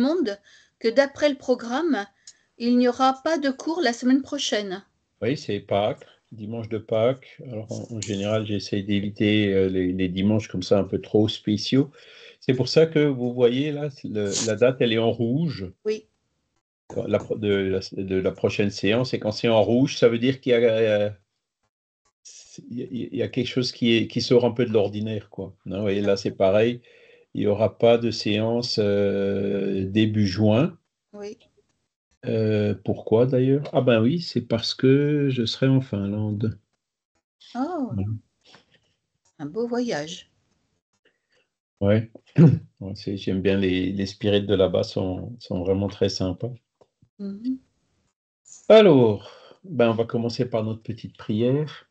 monde que d'après le programme, il n'y aura pas de cours la semaine prochaine. Oui, c'est Pâques, dimanche de Pâques. Alors, en général, j'essaie d'éviter les dimanches comme ça un peu trop spéciaux. C'est pour ça que vous voyez là, la date, elle est en rouge. Oui. De la prochaine séance. Et quand c'est en rouge, ça veut dire il y a quelque chose qui sort un peu de l'ordinaire, quoi. Non, et là, c'est pareil. Il n'y aura pas de séance début juin. Oui. Pourquoi d'ailleurs? Ah ben oui, c'est parce que je serai en Finlande. Oh, Voilà. un beau voyage. Ouais. Ouais, j'aime bien les spirites de là-bas, sont vraiment très sympas. Mhm. Alors, ben, on va commencer par notre petite prière.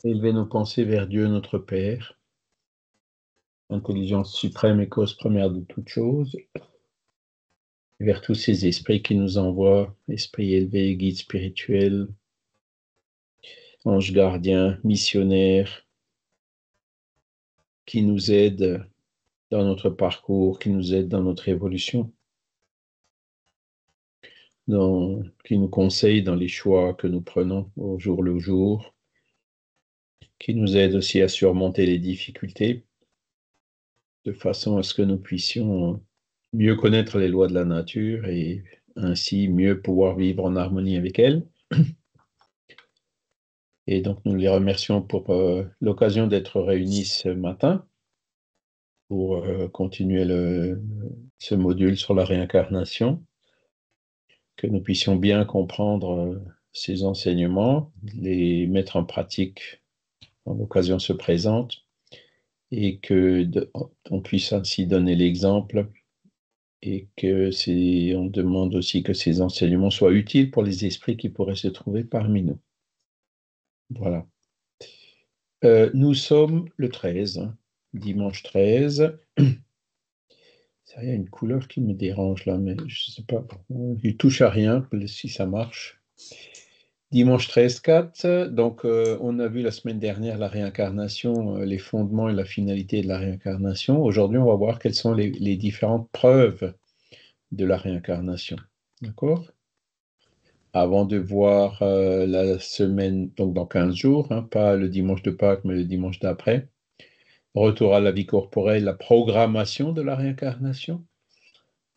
Élever nos pensées vers Dieu, notre Père, intelligence suprême et cause première de toute chose, vers tous ces esprits qui nous envoient, esprits élevés, guides spirituels, anges gardiens, missionnaires, qui nous aident dans notre parcours, qui nous aident dans notre évolution, qui nous conseillent dans les choix que nous prenons au jour le jour, qui nous aident aussi à surmonter les difficultés, de façon à ce que nous puissions mieux connaître les lois de la nature et ainsi mieux pouvoir vivre en harmonie avec elles. Et donc, nous les remercions pour l'occasion d'être réunis ce matin pour continuer ce module sur la réincarnation, que nous puissions bien comprendre ces enseignements, les mettre en pratique quand l'occasion se présente et on puisse ainsi donner l'exemple et on demande aussi que ces enseignements soient utiles pour les esprits qui pourraient se trouver parmi nous. Voilà. Nous sommes le 13, hein, dimanche 13. Ça, il y a une couleur qui me dérange là, mais je ne sais pas. Je touche à rien, si ça marche. Dimanche 13/4, donc on a vu la semaine dernière la réincarnation, les fondements et la finalité de la réincarnation. Aujourd'hui, on va voir quelles sont les différentes preuves de la réincarnation. D'accord? Avant de voir la semaine, donc dans 15 jours, hein, pas le dimanche de Pâques, mais le dimanche d'après. Retour à la vie corporelle, la programmation de la réincarnation.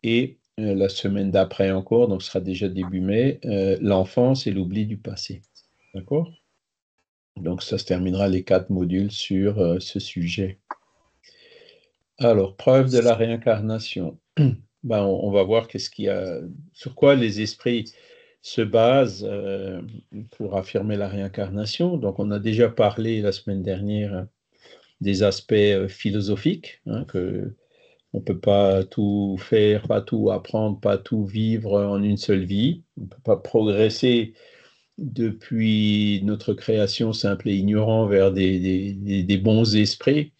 Et la semaine d'après encore, donc ce sera déjà début mai, l'enfance et l'oubli du passé. D'accord? Donc ça se terminera les 4 modules sur ce sujet. Alors, preuve de la réincarnation. Ben, on va voir sur quoi les esprits se basent pour affirmer la réincarnation. Donc, on a déjà parlé la semaine dernière des aspects philosophiques, hein, que on ne peut pas tout faire, pas tout apprendre, pas tout vivre en une seule vie. On ne peut pas progresser depuis notre création simple et ignorant vers des bons esprits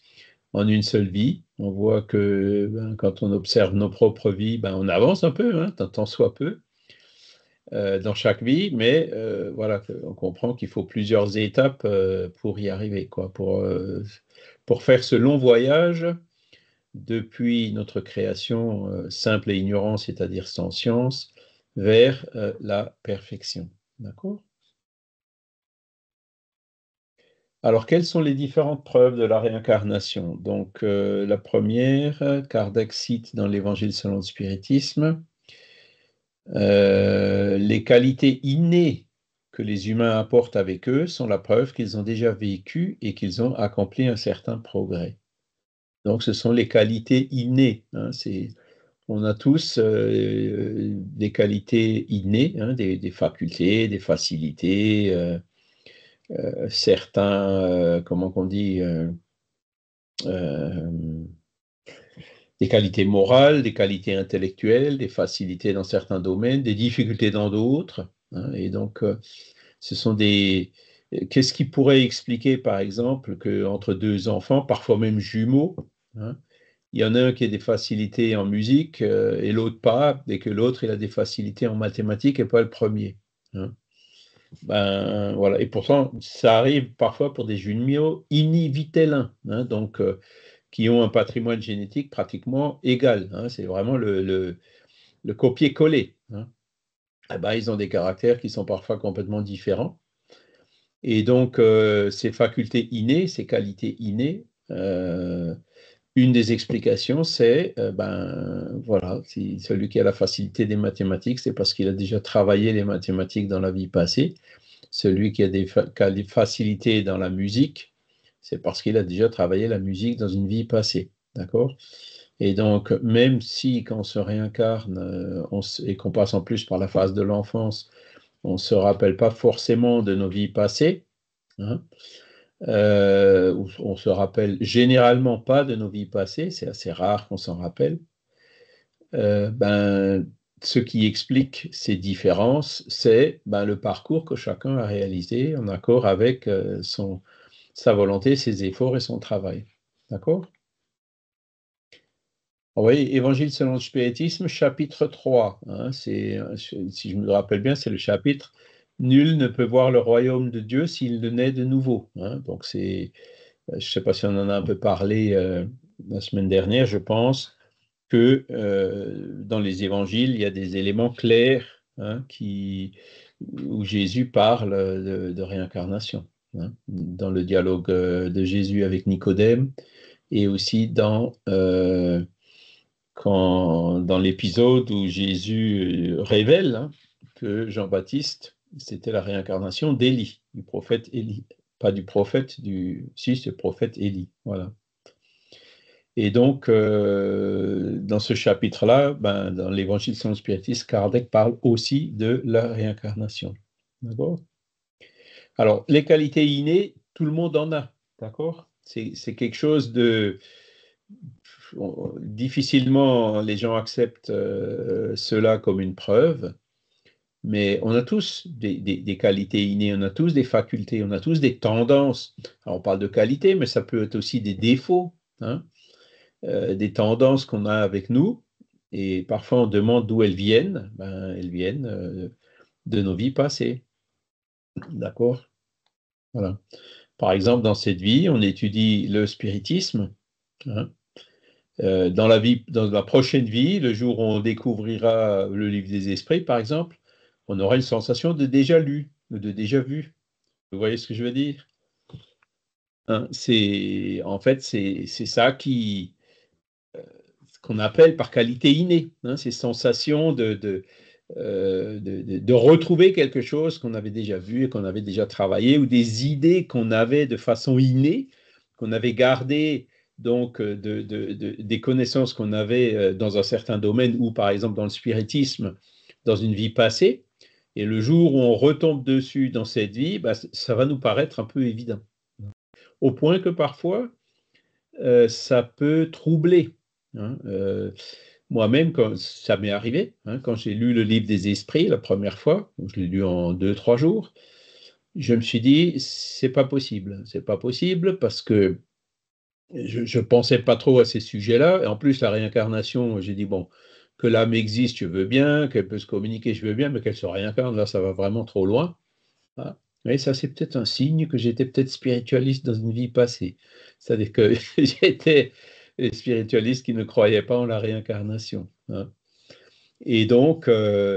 en une seule vie. On voit que quand on observe nos propres vies, on avance un peu, hein, tant soit peu, dans chaque vie, mais voilà, on comprend qu'il faut plusieurs étapes pour y arriver, quoi, pour faire ce long voyage depuis notre création simple et ignorant, c'est-à-dire sans science, vers la perfection. D'accord? Alors, quelles sont les différentes preuves de la réincarnation? Donc, la première, Kardec cite dans l'Évangile selon le spiritisme, les qualités innées que les humains apportent avec eux sont la preuve qu'ils ont déjà vécu et qu'ils ont accompli un certain progrès. Donc, ce sont les qualités innées, hein, on a tous des qualités innées, hein, des facultés, des facilités, certains, comment on dit, des qualités morales, des qualités intellectuelles, des facilités dans certains domaines, des difficultés dans d'autres, hein, et donc, ce sont qu'est-ce qui pourrait expliquer, par exemple, qu'entre deux enfants, parfois même jumeaux, hein, il y en a un qui a des facilités en musique et l'autre pas, et que l'autre il a des facilités en mathématiques et pas le premier, hein. Voilà. Et pourtant, ça arrive parfois pour des jumeaux univitellins, hein, donc qui ont un patrimoine génétique pratiquement égal. Hein. C'est vraiment le copier-coller. Hein. Eh ben, ils ont des caractères qui sont parfois complètement différents. Et donc, ces facultés innées, ces qualités innées, une des explications, c'est, voilà, si celui qui a la facilité des mathématiques, c'est parce qu'il a déjà travaillé les mathématiques dans la vie passée. Celui qui a des facilités dans la musique, c'est parce qu'il a déjà travaillé la musique dans une vie passée. D'accord? Et donc, même si quand on se réincarne et qu'on passe en plus par la phase de l'enfance, on ne se rappelle pas forcément de nos vies passées, hein, on se rappelle généralement pas de nos vies passées, c'est assez rare qu'on s'en rappelle. Ce qui explique ces différences, c'est le parcours que chacun a réalisé en accord avec sa volonté, ses efforts et son travail. D'accord? Oui, Évangile selon le spiritisme, chapitre 3. Hein, si je me rappelle bien, c'est le chapitre « Nul ne peut voir le royaume de Dieu s'il ne naît de nouveau hein ». Donc, je ne sais pas si on en a un peu parlé la semaine dernière, je pense que dans les évangiles, il y a des éléments clairs hein, où Jésus parle de réincarnation. Hein, dans le dialogue de Jésus avec Nicodème et aussi dans l'épisode où Jésus révèle hein, que Jean-Baptiste, c'était la réincarnation d'Élie, du prophète Élie. Pas du prophète, si c'est le prophète Élie. Voilà. Et donc, dans ce chapitre-là, dans l'Évangile selon le spiritisme, Kardec parle aussi de la réincarnation. D'accord? Alors, les qualités innées, tout le monde en a. D'accord? C'est quelque chose de... Difficilement, les gens acceptent cela comme une preuve, mais on a tous des qualités innées, on a tous des facultés, on a tous des tendances. Alors, on parle de qualité, mais ça peut être aussi des défauts. Hein? Des tendances qu'on a avec nous, et parfois on demande d'où elles viennent. Elles viennent de nos vies passées. D'accord? Voilà. Par exemple, dans cette vie, on étudie le spiritisme. Hein. Dans la prochaine vie, le jour où on découvrira le livre des esprits, par exemple, on aura une sensation de déjà lu, ou de déjà vu. Vous voyez ce que je veux dire? Hein, en fait, c'est ça qu'on appelle par qualité innée, hein, ces sensations de retrouver quelque chose qu'on avait déjà vu et qu'on avait déjà travaillé, ou des idées qu'on avait de façon innée, qu'on avait gardées donc des connaissances qu'on avait dans un certain domaine, ou par exemple dans le spiritisme, dans une vie passée, et le jour où on retombe dessus dans cette vie, ça va nous paraître un peu évident. Au point que parfois, ça peut troubler. Hein, moi-même, quand ça m'est arrivé, hein, quand j'ai lu le livre des esprits la première fois, je l'ai lu en 2-3 jours, je me suis dit, c'est pas possible parce que je pensais pas trop à ces sujets-là, et en plus la réincarnation, j'ai dit, bon, que l'âme existe, je veux bien, qu'elle peut se communiquer, je veux bien, mais qu'elle se réincarne, là, ça va vraiment trop loin. Ah. Et ça, c'est peut-être un signe que j'étais peut-être spiritualiste dans une vie passée. C'est-à-dire que j'étais spiritualiste qui ne croyait pas en la réincarnation. Hein. Et donc, la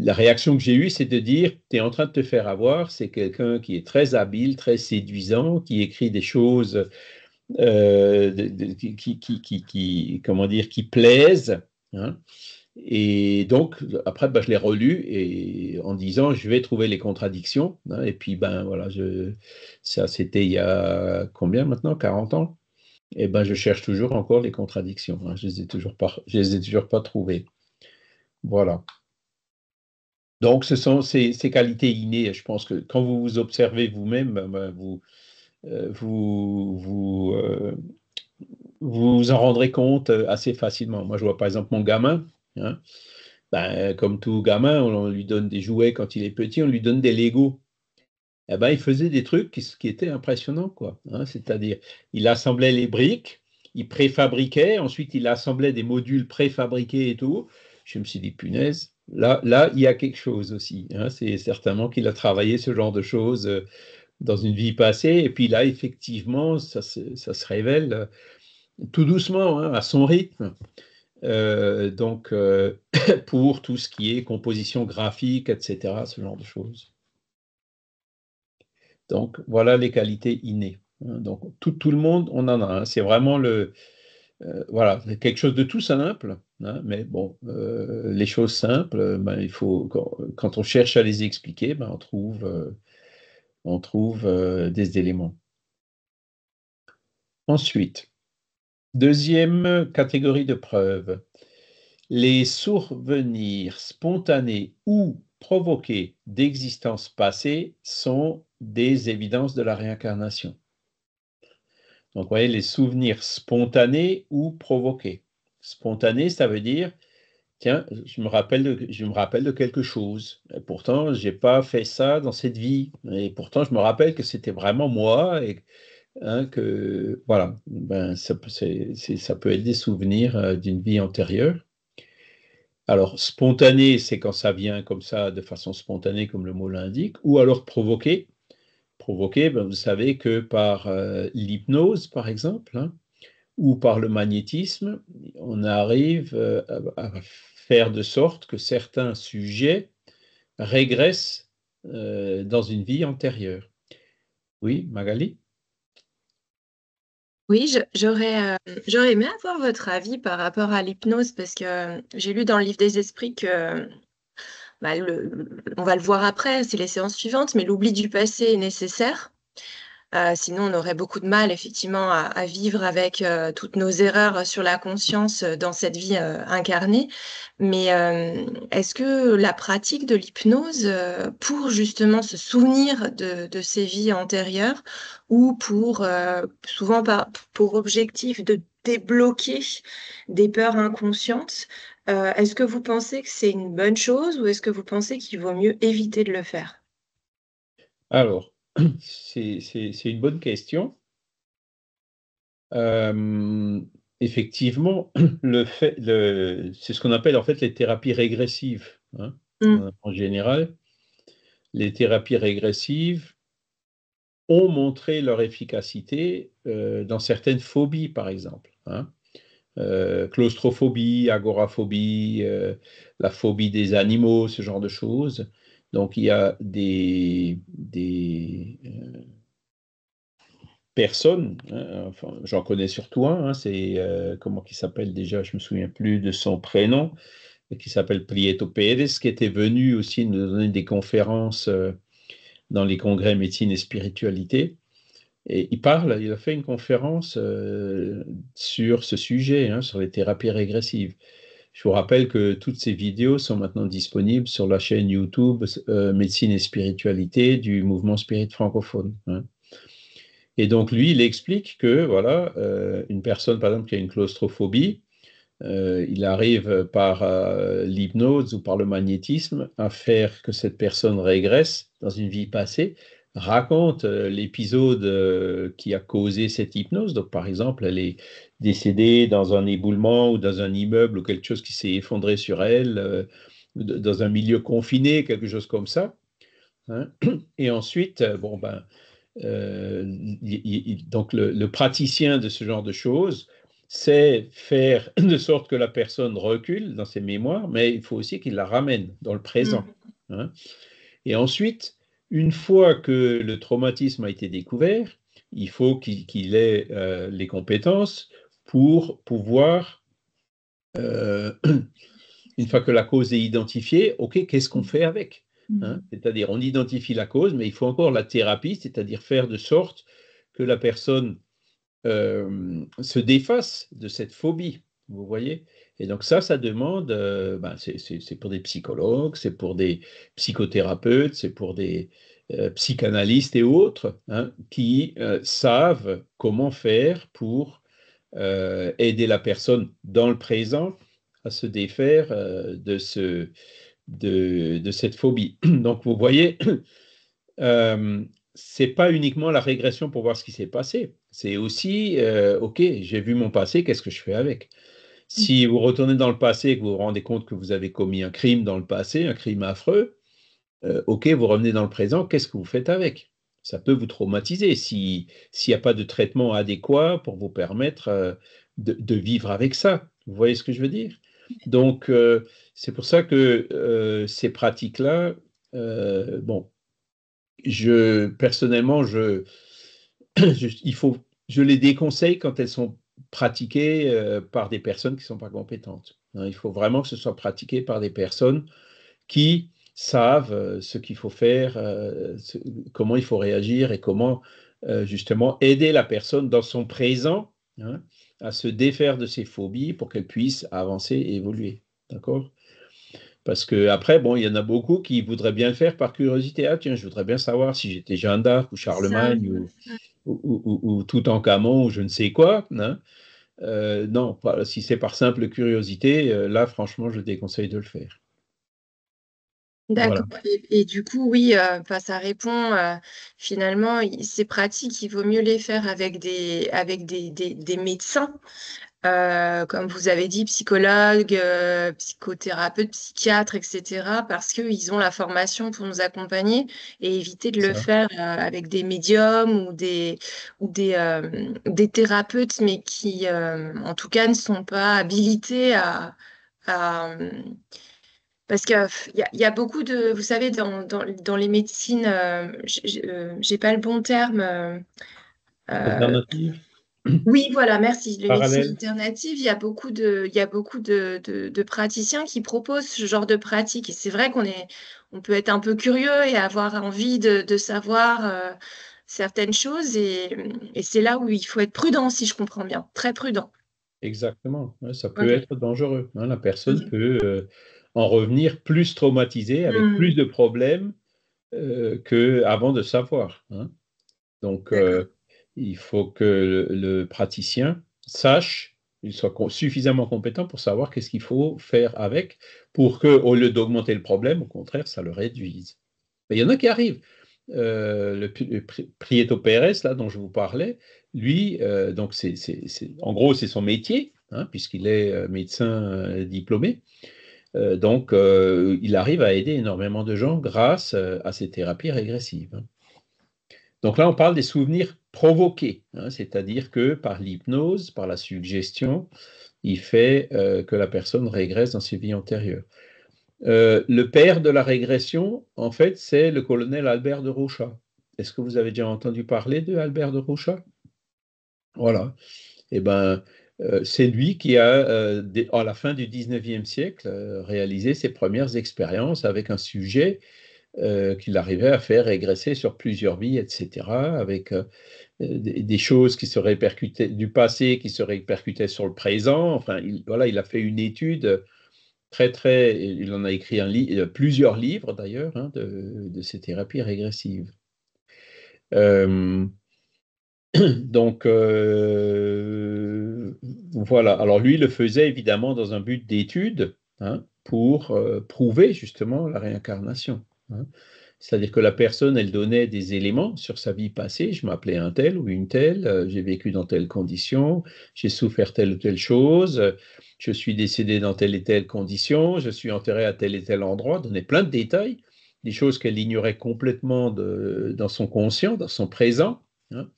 réaction que j'ai eue, c'est de dire, tu es en train de te faire avoir, c'est quelqu'un qui est très habile, très séduisant, qui écrit des choses comment dire, qui plaisent. Hein. Et donc, après, je l'ai relu et en disant, je vais trouver les contradictions. Hein, et puis, voilà, ça, c'était il y a combien maintenant? 40 ans? Et je cherche toujours encore les contradictions. Hein, je les ai toujours pas trouvées. Voilà. Donc, ce sont ces qualités innées. Je pense que quand vous vous observez vous-même, vous en rendrez compte assez facilement. Moi, je vois par exemple mon gamin. Hein, comme tout gamin, on lui donne des jouets quand il est petit, on lui donne des Legos. Il faisait des trucs qui étaient impressionnants, quoi. Hein, c'est-à-dire, il assemblait les briques, il préfabriquait, ensuite il assemblait des modules préfabriqués et tout. Je me suis dit, punaise, là, il y a quelque chose aussi. Hein, c'est certainement qu'il a travaillé ce genre de choses dans une vie passée, et puis là, effectivement, ça se révèle tout doucement, hein, à son rythme. Donc, pour tout ce qui est composition graphique, etc., ce genre de choses. Donc, voilà les qualités innées, hein. Donc, tout le monde, on en a, hein. C'est vraiment voilà, quelque chose de tout simple, hein, mais bon, les choses simples, ben, il faut, quand on cherche à les expliquer, ben, on trouve des éléments. Ensuite, deuxième catégorie de preuves, les souvenirs spontanés ou provoqués d'existences passées sont des évidences de la réincarnation. Donc, vous voyez, les souvenirs spontanés ou provoqués. Spontanés, ça veut dire, tiens, je me rappelle de quelque chose. Et pourtant, je n'ai pas fait ça dans cette vie. Et pourtant, je me rappelle que c'était vraiment moi. Et hein, que, voilà, ben, ça peut être des souvenirs d'une vie antérieure. Alors, spontané, c'est quand ça vient comme ça, de façon spontanée, comme le mot l'indique, ou alors provoqué. Provoqué, ben, vous savez que par l'hypnose, par exemple, hein, ou par le magnétisme, on arrive à faire de sorte que certains sujets régressent dans une vie antérieure. Oui, Magali? Oui, j'aurais aimé avoir votre avis par rapport à l'hypnose parce que j'ai lu dans le livre des esprits que bah, on va le voir après, c'est les séances suivantes, mais l'oubli du passé est nécessaire. Sinon, on aurait beaucoup de mal effectivement à vivre avec toutes nos erreurs sur la conscience dans cette vie incarnée. Mais est-ce que la pratique de l'hypnose pour justement se souvenir de ces vies antérieures ou pour souvent pour objectif de débloquer des peurs inconscientes, est-ce que vous pensez que c'est une bonne chose ou est-ce que vous pensez qu'il vaut mieux éviter de le faire? Alors, c'est une bonne question. Effectivement, c'est ce qu'on appelle en fait les thérapies régressives, hein. Mmh. En général, les thérapies régressives ont montré leur efficacité dans certaines phobies, par exemple, hein. Claustrophobie, agoraphobie, la phobie des animaux, ce genre de choses. Donc, il y a des personnes, hein, enfin, j'en connais surtout un, hein, c'est, comment il s'appelle déjà, je me souviens plus de son prénom, qui s'appelle Prieto Pérez, qui était venu aussi nous donner des conférences dans les congrès médecine et spiritualité. Et il a fait une conférence sur ce sujet, hein, sur les thérapies régressives. Je vous rappelle que toutes ces vidéos sont maintenant disponibles sur la chaîne YouTube Médecine et Spiritualité du mouvement Spirit francophone, hein. Et donc lui, il explique que voilà, une personne par exemple qui a une claustrophobie, il arrive par l'hypnose ou par le magnétisme à faire que cette personne régresse dans une vie passée, raconte l'épisode qui a causé cette hypnose. Donc, par exemple, elle est décédée dans un éboulement ou dans un immeuble ou quelque chose qui s'est effondré sur elle, dans un milieu confiné, quelque chose comme ça, hein. Et ensuite, bon, ben, donc le praticien de ce genre de choses, c'est faire de sorte que la personne recule dans ses mémoires, mais il faut aussi qu'il la ramène dans le présent, Mmh. hein. Et ensuite, une fois que le traumatisme a été découvert, il faut qu'il ait les compétences pour pouvoir, euh, une fois que la cause est identifiée, OK, qu'est-ce qu'on fait avec, hein? C'est-à-dire, on identifie la cause, mais il faut encore la thérapie, c'est-à-dire faire de sorte que la personne se défasse de cette phobie, vous voyez? Et donc ça demande, ben, c'est pour des psychologues, c'est pour des psychothérapeutes, c'est pour des psychanalystes et autres, hein, qui savent comment faire pour aider la personne dans le présent à se défaire de cette phobie. Donc vous voyez, c'est pas uniquement la régression pour voir ce qui s'est passé, c'est aussi, OK, j'ai vu mon passé, qu'est-ce que je fais avec? Si vous retournez dans le passé et que vous vous rendez compte que vous avez commis un crime dans le passé, un crime affreux, OK, vous revenez dans le présent, qu'est-ce que vous faites avec? ça peut vous traumatiser s'il n'y a pas de traitement adéquat pour vous permettre de vivre avec ça. Vous voyez ce que je veux dire? Donc, c'est pour ça que ces pratiques-là, bon, personnellement, je les déconseille quand elles sont pratiquées par des personnes qui ne sont pas compétentes. Hein, il faut vraiment que ce soit pratiqué par des personnes qui savent ce qu'il faut faire, comment il faut réagir et comment justement aider la personne dans son présent, hein, à se défaire de ses phobies pour qu'elle puisse avancer et évoluer. D'accord? Parce qu'après, bon, il y en a beaucoup qui voudraient bien le faire par curiosité. Ah, tiens, je voudrais bien savoir si j'étais Jeanne d'Arc ou Ça, Charlemagne ou Toutankhamon ou je ne sais quoi. Hein. Non, si c'est par simple curiosité, là, franchement, je déconseille de le faire. Voilà. d'accord. Et du coup, oui, ça répond finalement, ces pratiques, il vaut mieux les faire avec des médecins, comme vous avez dit, psychologues, psychothérapeutes, psychiatres, etc., parce qu'ils ont la formation pour nous accompagner et éviter de le Ça. faire avec des médiums ou des thérapeutes, mais qui, en tout cas, ne sont pas habilités à, parce qu'il y a beaucoup de, vous savez, dans les médecines, j'ai pas le bon terme. Euh, Alternative, oui, voilà, merci. Les médecines parallèle. alternatives, il y a beaucoup de praticiens qui proposent ce genre de pratique. Et c'est vrai on peut être un peu curieux et avoir envie de savoir certaines choses. Et c'est là où il faut être prudent, si je comprends bien. Très prudent. Exactement. Ouais, ça peut Ok. être dangereux. Hein. La personne Ok. peut en revenir plus traumatisée, avec plus Hmm, de problèmes qu'avant de savoir. Hein. Donc, d'accord. il faut que le praticien sache, il soit suffisamment compétent pour savoir qu'est-ce qu'il faut faire avec, pour que, au lieu d'augmenter le problème, au contraire, ça le réduise. Mais il y en a qui arrivent. Le Prieto Pérez, là, dont je vous parlais, lui, donc en gros, c'est son métier, hein, puisqu'il est médecin diplômé. Donc, il arrive à aider énormément de gens grâce à ces thérapies régressives. Hein. Donc là, on parle des souvenirs provoqués, hein, c'est-à-dire que par l'hypnose, par la suggestion, il fait que la personne régresse dans ses vies antérieures. Le père de la régression, en fait, c'est le colonel Albert de Rocha. Est-ce que vous avez déjà entendu parler de Albert de Rocha? Voilà. Eh ben, c'est lui qui a, à la fin du 19e siècle, réalisé ses premières expériences avec un sujet qu'il arrivait à faire régresser sur plusieurs vies, etc., avec des choses qui se répercutaient du passé, qui se répercutaient sur le présent. Enfin, voilà, il a fait une étude il en a écrit plusieurs livres d'ailleurs, hein, de ces thérapies régressives. Euh, donc, voilà. Alors, lui, il le faisait évidemment dans un but d'étude, hein, pour prouver justement la réincarnation. Hein. C'est-à-dire que la personne, elle donnait des éléments sur sa vie passée. Je m'appelais un tel ou une telle, j'ai vécu dans telles conditions, j'ai souffert telle ou telle chose, je suis décédé dans telle et telle condition, je suis enterré à tel et tel endroit, donnait plein de détails, des choses qu'elle ignorait complètement dans son conscient, dans son présent. Hein,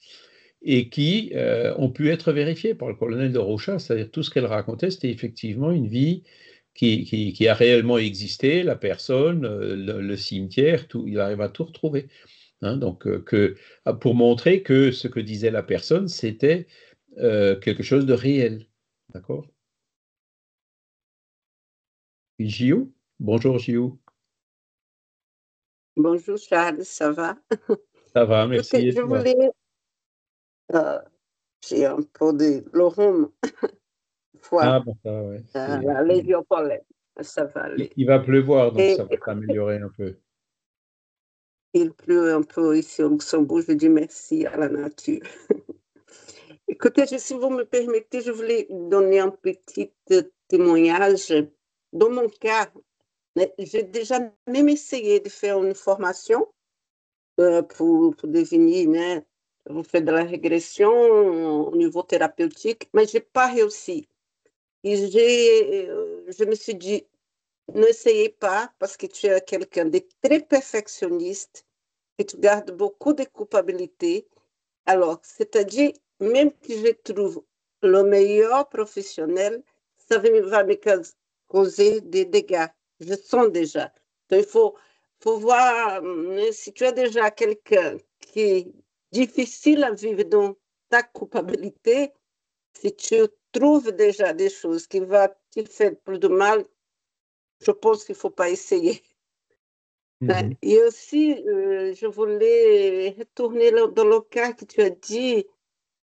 et qui ont pu être vérifiées par le colonel de Rocha, c'est-à-dire tout ce qu'elle racontait, c'était effectivement une vie qui a réellement existé, la personne, le cimetière, tout, il arrive à tout retrouver. Hein, donc, pour montrer que ce que disait la personne, c'était quelque chose de réel. D'accord? Gio? Bonjour Gio. Bonjour Charles, ça va? Ça va, merci. Écoutez, Et je toi? voulais, euh, j'ai un peu de le rhume, foi, Ah, bon, ça, ouais. la légion pollen, ça va aller. Il va pleuvoir, donc Et ça va écoutez, s'améliorer un peu. il pleut un peu ici au Luxembourg, je dis merci à la nature. Écoutez, si vous me permettez, je voulais donner un petit témoignage. Dans mon cas, j'ai déjà même essayé de faire une formation pour devenir, né, vous faites de la régression au niveau thérapeutique, mais je n'ai pas réussi. Et je me suis dit, n'essayez pas, parce que tu es quelqu'un de très perfectionniste, que tu gardes beaucoup de culpabilité. Alors, c'est-à-dire, même que je trouve le meilleur professionnel, ça va me causer des dégâts. Je sens déjà. Donc, il faut voir si tu as déjà quelqu'un qui est difficile à vivre dans ta culpabilité, si tu trouves déjà des choses qui vont te faire plus de mal, je pense qu'il ne faut pas essayer. Et aussi, je voulais retourner dans le cas que tu as dit,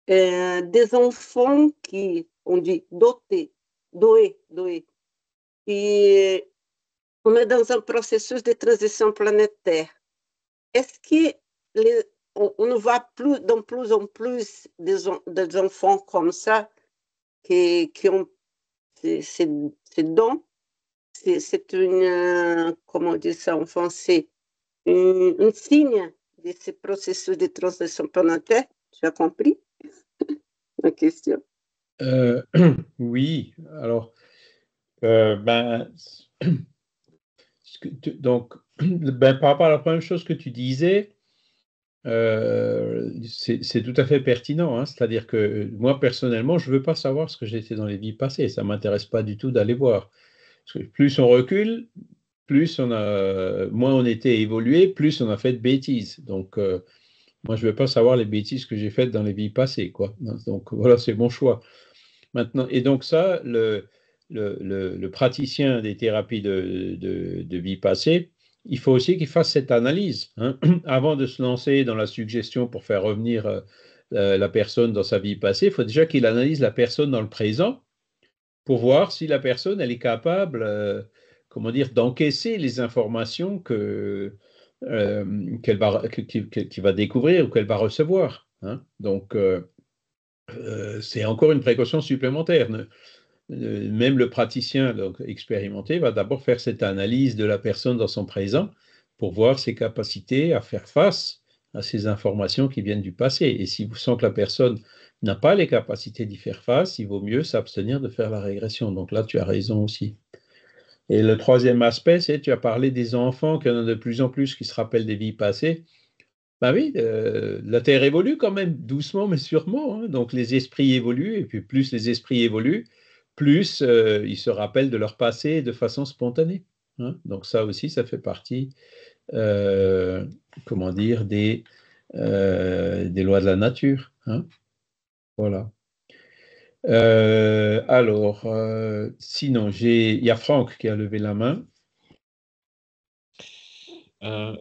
des enfants qui, on dit, doués. Et on est dans un processus de transition planétaire. Est-ce que on voit de plus en plus des enfants comme ça qui ont ces dons? C'est une, comment on dit ça en français, un signe de ce processus de transition planétaire. Tu as compris la question? Oui, alors, donc, par rapport à la première chose que tu disais, c'est tout à fait pertinent, hein. C'est-à-dire que moi, personnellement, je ne veux pas savoir ce que j'étais dans les vies passées. Ça ne m'intéresse pas du tout d'aller voir. Parce que plus on recule, moins on était évolué, plus on a fait de bêtises. Donc, moi, je ne veux pas savoir les bêtises que j'ai faites dans les vies passées, quoi. Donc, voilà, c'est mon choix. Maintenant, et donc ça, le praticien des thérapies de vie passée, il faut aussi qu'il fasse cette analyse, hein, avant de se lancer dans la suggestion pour faire revenir la personne dans sa vie passée. Il faut déjà qu'il analyse la personne dans le présent pour voir si la personne elle est capable, comment dire, d'encaisser les informations qu'elle va découvrir ou qu'elle va recevoir, hein. Donc, c'est encore une précaution supplémentaire. Même le praticien donc, expérimenté va d'abord faire cette analyse de la personne dans son présent pour voir ses capacités à faire face à ces informations qui viennent du passé. Et si vous sentez que la personne n'a pas les capacités d'y faire face, il vaut mieux s'abstenir de faire la régression. Donc là, tu as raison aussi. Et le troisième aspect, c'est tu as parlé des enfants, qu'il y en a de plus en plus qui se rappellent des vies passées. Ben oui, la Terre évolue quand même, doucement mais sûrement, hein. Donc les esprits évoluent, et puis plus les esprits évoluent, plus ils se rappellent de leur passé de façon spontanée, hein. Donc ça aussi, ça fait partie, comment dire, des lois de la nature, hein. Voilà. Alors, sinon, il y a Franck qui a levé la main.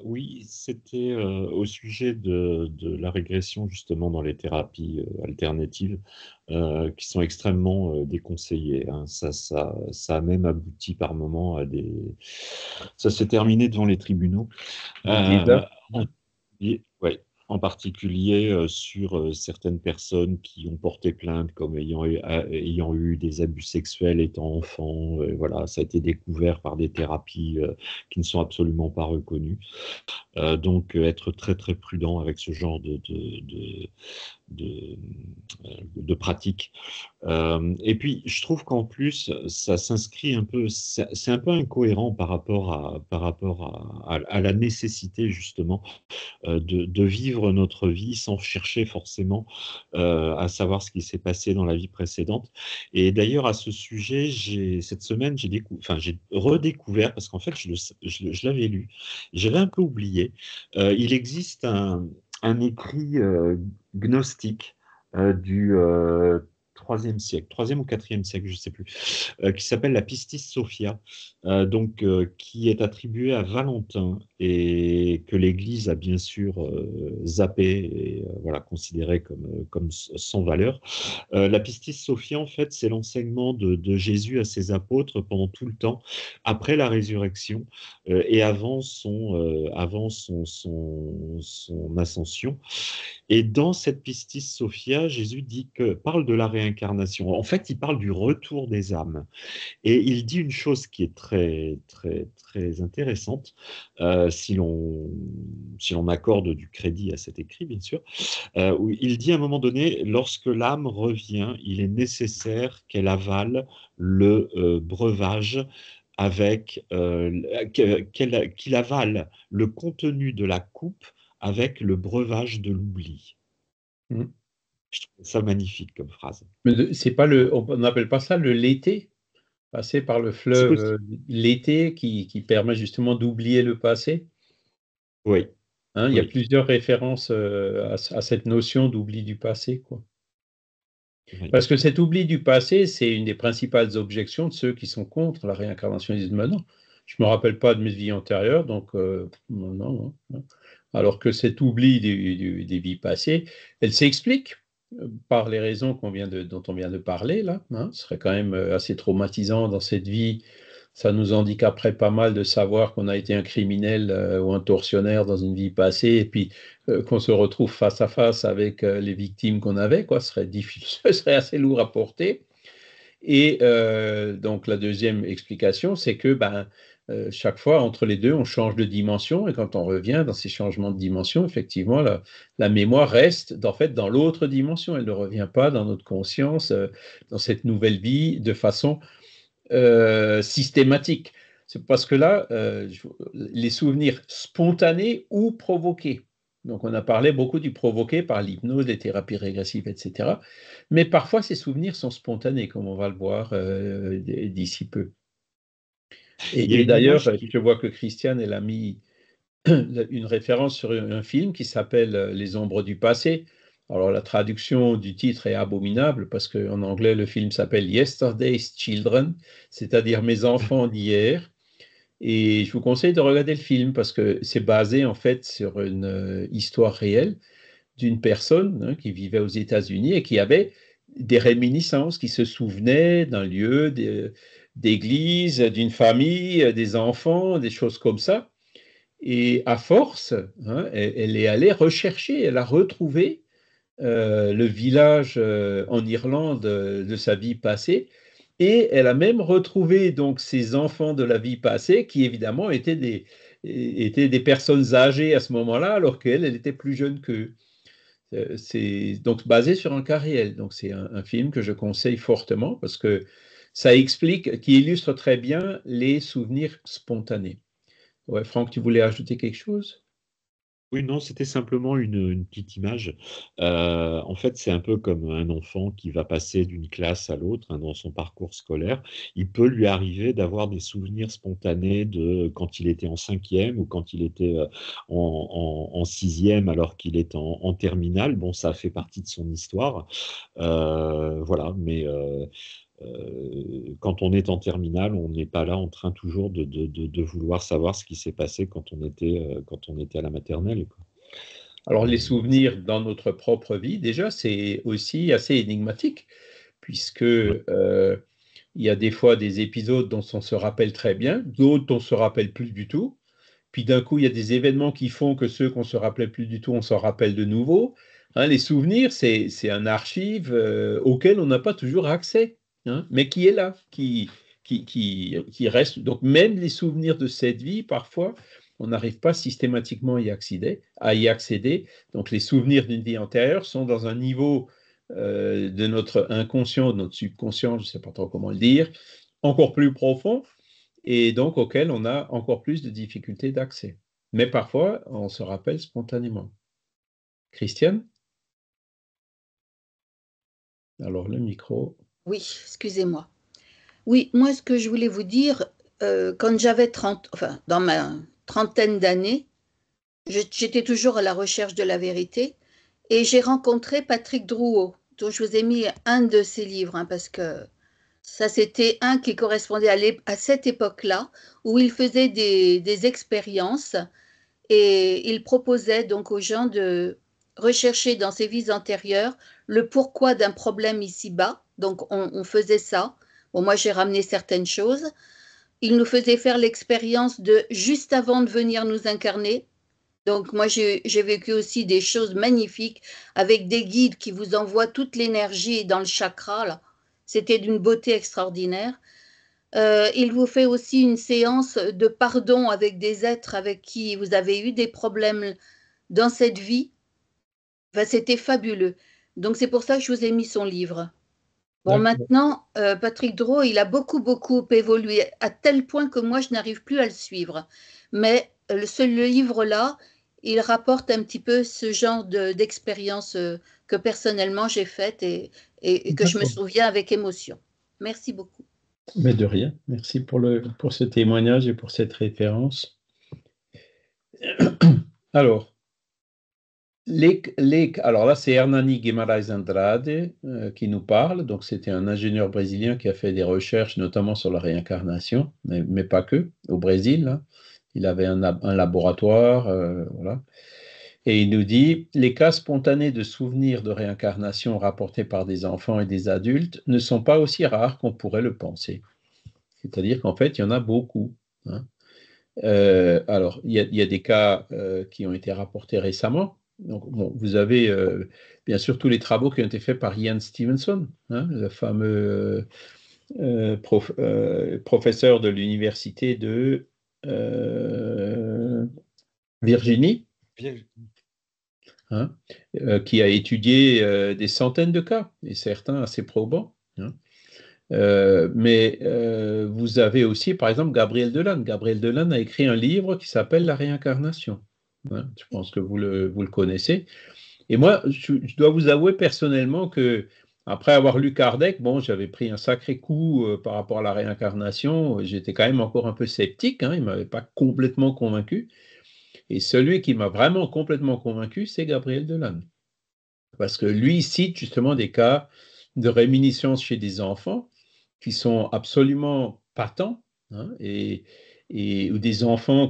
Oui, c'était au sujet de la régression justement dans les thérapies alternatives qui sont extrêmement déconseillées, hein. Ça a même abouti par moments à des... Ça s'est terminé devant les tribunaux. Ouais, en particulier sur certaines personnes qui ont porté plainte comme ayant eu des abus sexuels étant enfants. Voilà, ça a été découvert par des thérapies qui ne sont absolument pas reconnues. Donc, être très très prudent avec ce genre de pratiques. Et puis, je trouve qu'en plus, ça s'inscrit un peu, c'est un peu incohérent par rapport à la nécessité justement de vivre notre vie sans chercher forcément à savoir ce qui s'est passé dans la vie précédente. Et d'ailleurs, à ce sujet, cette semaine, j'ai redécouvert, parce qu'en fait, je l'avais lu, j'avais un peu oublié, il existe un écrit gnostique du 3e siècle, 3e ou 4e siècle, je ne sais plus, qui s'appelle la Pistis Sophia, qui est attribuée à Valentin et que l'Église a bien sûr zappé et voilà, considéré comme sans valeur. La Pistis Sophia, en fait, c'est l'enseignement de Jésus à ses apôtres pendant tout le temps, après la résurrection et avant son ascension. Et dans cette Pistis Sophia, Jésus parle de la réincarnation. En fait, il parle du retour des âmes. Et il dit une chose qui est très, très, très intéressante, si l'on accorde du crédit à cet écrit, bien sûr, où il dit à un moment donné, lorsque l'âme revient, il est nécessaire qu'elle avale le breuvage qu'il avale le contenu de la coupe avec le breuvage de l'oubli. Mm. Je trouve ça magnifique comme phrase. Mais c'est pas on n'appelle pas ça le l'été, passer par le fleuve l'été qui permet justement d'oublier le passé. Oui. Hein, il y a Oui. plusieurs références à cette notion d'oubli du passé, quoi. Oui. Parce que cet oubli du passé, c'est une des principales objections de ceux qui sont contre la réincarnation. Ils disent, mais non, je ne me rappelle pas de mes vies antérieures, donc non. Alors que cet oubli des vies passées, elle s'explique par les raisons dont on vient de parler, là. Hein. Ce serait quand même assez traumatisant dans cette vie. Ça nous handicaperait pas mal de savoir qu'on a été un criminel ou un tortionnaire dans une vie passée, et puis qu'on se retrouve face à face avec les victimes qu'on avait, quoi. Ce serait difficile, ce serait assez lourd à porter. Et donc la deuxième explication, c'est que chaque fois, entre les deux, on change de dimension, et quand on revient dans ces changements de dimension, effectivement, la mémoire reste en fait dans l'autre dimension. Elle ne revient pas dans notre conscience, dans cette nouvelle vie, de façon systématique. C'est parce que là, les souvenirs spontanés ou provoqués. Donc, on a parlé beaucoup du provoqué par l'hypnose, les thérapies régressives, etc. Mais parfois, ces souvenirs sont spontanés, comme on va le voir d'ici peu. Et d'ailleurs, je vois que Christiane, elle a mis une référence sur un film qui s'appelle Les ombres du passé. Alors, la traduction du titre est abominable parce qu'en anglais, le film s'appelle Yesterday's Children, c'est-à-dire Mes enfants d'hier. Et je vous conseille de regarder le film parce que c'est basé en fait sur une histoire réelle d'une personne qui vivait aux États-Unis et qui avait des réminiscences, qui se souvenait d'un lieu, d'église, d'une famille, des enfants, des choses comme ça. Et à force, elle est allée rechercher, elle a retrouvé le village en Irlande de sa vie passée, et elle a même retrouvé donc ses enfants de la vie passée qui évidemment étaient des personnes âgées à ce moment-là, alors qu'elle, elle était plus jeune qu'eux. C'est donc basé sur un cas réel. Donc c'est un film que je conseille fortement parce que ça explique, qui illustre très bien les souvenirs spontanés. Ouais, Franck, tu voulais ajouter quelque chose? Oui, non, c'était simplement une petite image. En fait, c'est un peu comme un enfant qui va passer d'une classe à l'autre dans son parcours scolaire. Il peut lui arriver d'avoir des souvenirs spontanés de quand il était en 5e ou quand il était en 6e alors qu'il est en terminale. Bon, ça fait partie de son histoire. Voilà, mais quand on est en terminale, on n'est pas là en train toujours de vouloir savoir ce qui s'est passé quand on était à la maternelle, quoi. Alors, les souvenirs dans notre propre vie, déjà, c'est aussi assez énigmatique, puisque il y a des fois des épisodes dont on se rappelle très bien, d'autres dont on ne se rappelle plus du tout. Puis d'un coup, il y a des événements qui font que ceux qu'on ne se rappelait plus du tout, on s'en rappelle de nouveau. Hein, les souvenirs, c'est un archive auquel on n'a pas toujours accès, mais qui est là, qui reste. Donc même les souvenirs de cette vie, parfois, on n'arrive pas systématiquement à y accéder. Donc les souvenirs d'une vie antérieure sont dans un niveau de notre inconscient, de notre subconscient, je ne sais pas trop comment le dire, encore plus profond, et donc auquel on a encore plus de difficultés d'accès. Mais parfois, on se rappelle spontanément. Christiane? Alors, le micro. Oui, excusez-moi. Oui, moi, ce que je voulais vous dire, quand j'avais dans ma trentaine d'années, j'étais toujours à la recherche de la vérité et j'ai rencontré Patrick Drouot, dont je vous ai mis un de ses livres, parce que ça, c'était un qui correspondait à cette époque-là, où il faisait des expériences et il proposait donc aux gens de rechercher dans ses vies antérieures le pourquoi d'un problème ici-bas. Donc, on faisait ça. Bon, moi, j'ai ramené certaines choses. Il nous faisait faire l'expérience de juste avant de venir nous incarner. Donc, moi, j'ai vécu aussi des choses magnifiques avec des guides qui vous envoient toute l'énergie dans le chakra, là. C'était d'une beauté extraordinaire. Il vous fait aussi une séance de pardon avec des êtres avec qui vous avez eu des problèmes dans cette vie. Enfin, c'était fabuleux. Donc, c'est pour ça que je vous ai mis son livre. Bon, maintenant, Patrick Drouot, il a beaucoup évolué, à tel point que moi, je n'arrive plus à le suivre. Mais le livre-là, il rapporte un petit peu ce genre d'expérience que personnellement j'ai faite et que je me souviens avec émotion. Merci beaucoup. Mais de rien. Merci pour ce témoignage et pour cette référence. Alors, alors là, c'est Hernani Guimarães Andrade qui nous parle. Donc, c'était un ingénieur brésilien qui a fait des recherches, notamment sur la réincarnation, mais pas que, au Brésil. Là. Il avait un laboratoire, voilà. Et il nous dit, les cas spontanés de souvenirs de réincarnation rapportés par des enfants et des adultes ne sont pas aussi rares qu'on pourrait le penser. C'est-à-dire qu'en fait, il y en a beaucoup. Hein. Alors, il y a des cas qui ont été rapportés récemment. Donc, bon, vous avez bien sûr tous les travaux qui ont été faits par Ian Stevenson, hein, le fameux professeur de l'université de Virginie, hein, qui a étudié des centaines de cas, et certains assez probants. Hein. Mais vous avez aussi, par exemple, Gabriel Delanne. Gabriel Delanne a écrit un livre qui s'appelle La réincarnation. Hein, je pense que vous le connaissez. Et moi, je dois vous avouer personnellement que, après avoir lu Kardec, bon, j'avais pris un sacré coup par rapport à la réincarnation. J'étais quand même encore un peu sceptique. Hein, il ne m'avait pas complètement convaincu. Et celui qui m'a vraiment complètement convaincu, c'est Gabriel Delanne. Parce que lui cite justement des cas de réminiscence chez des enfants qui sont absolument patents, hein, ou des enfants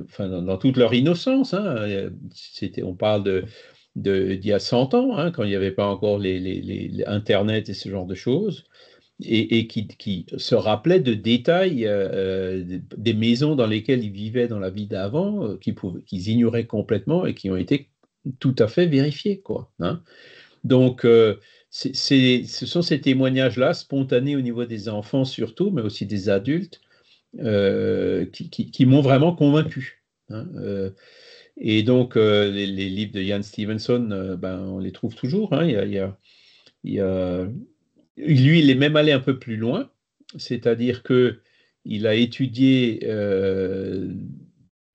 enfin, dans toute leur innocence, hein, on parle d'il y a 100 ans, hein, quand il n'y avait pas encore les Internet et ce genre de choses, et qui se rappelaient de détails des maisons dans lesquelles ils vivaient dans la vie d'avant, qu'ils ignoraient complètement et qui ont été tout à fait vérifiés, quoi. Hein. Donc, ce sont ces témoignages-là, spontanés au niveau des enfants surtout, mais aussi des adultes, qui m'ont vraiment convaincu. Hein. Et donc, les livres de Ian Stevenson, on les trouve toujours. Hein. Lui, il est même allé un peu plus loin, c'est-à-dire qu'il a étudié,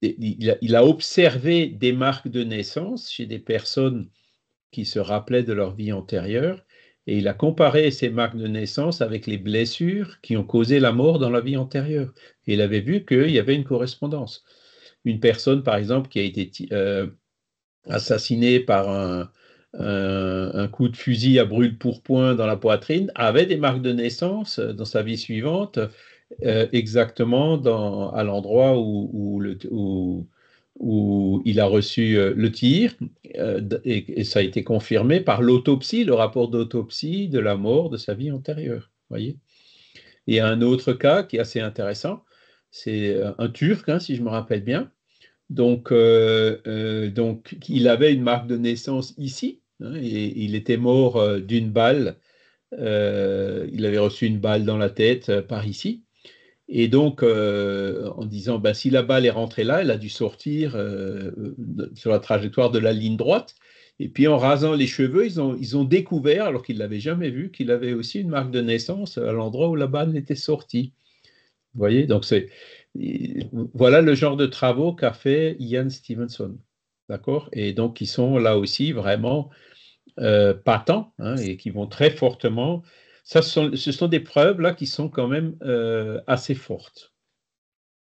il a observé des marques de naissance chez des personnes qui se rappelaient de leur vie antérieure, et il a comparé ces marques de naissance avec les blessures qui ont causé la mort dans la vie antérieure. Et il avait vu qu'il y avait une correspondance. Une personne, par exemple, qui a été assassinée par un coup de fusil à brûle-pourpoint dans la poitrine, avait des marques de naissance dans sa vie suivante, exactement à l'endroit où il a reçu le tir, et ça a été confirmé par l'autopsie, le rapport d'autopsie de la mort de sa vie antérieure. Voyez. Et un autre cas qui est assez intéressant, c'est un Turc, hein, si je me rappelle bien. Donc, il avait une marque de naissance ici, hein, et il était mort d'une balle. Il avait reçu une balle dans la tête par ici. Et donc, en disant, si la balle est rentrée là, elle a dû sortir sur la trajectoire de la ligne droite. Et puis, en rasant les cheveux, ils ont découvert, alors qu'ils ne l'avaient jamais vu, qu'il avait aussi une marque de naissance à l'endroit où la balle était sortie. Vous voyez, donc voilà le genre de travaux qu'a fait Ian Stevenson. D'accord? Et donc, qui sont là aussi vraiment patents, hein, et qui vont très fortement. Ce sont des preuves là qui sont quand même assez fortes.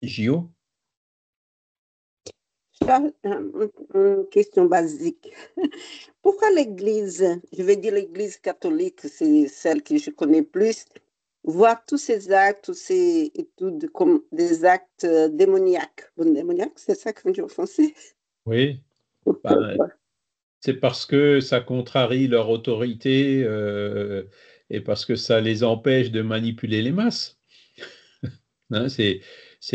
Gio? Charles, une question basique. Pourquoi l'Église, je vais dire l'Église catholique, c'est celle que je connais plus, voit tous ces actes, toutes ces études comme des actes démoniaques? Bon, démoniaques, c'est ça que je dis en français? Oui. C'est parce que ça contrarie leur autorité et parce que ça les empêche de manipuler les masses. Hein, c'est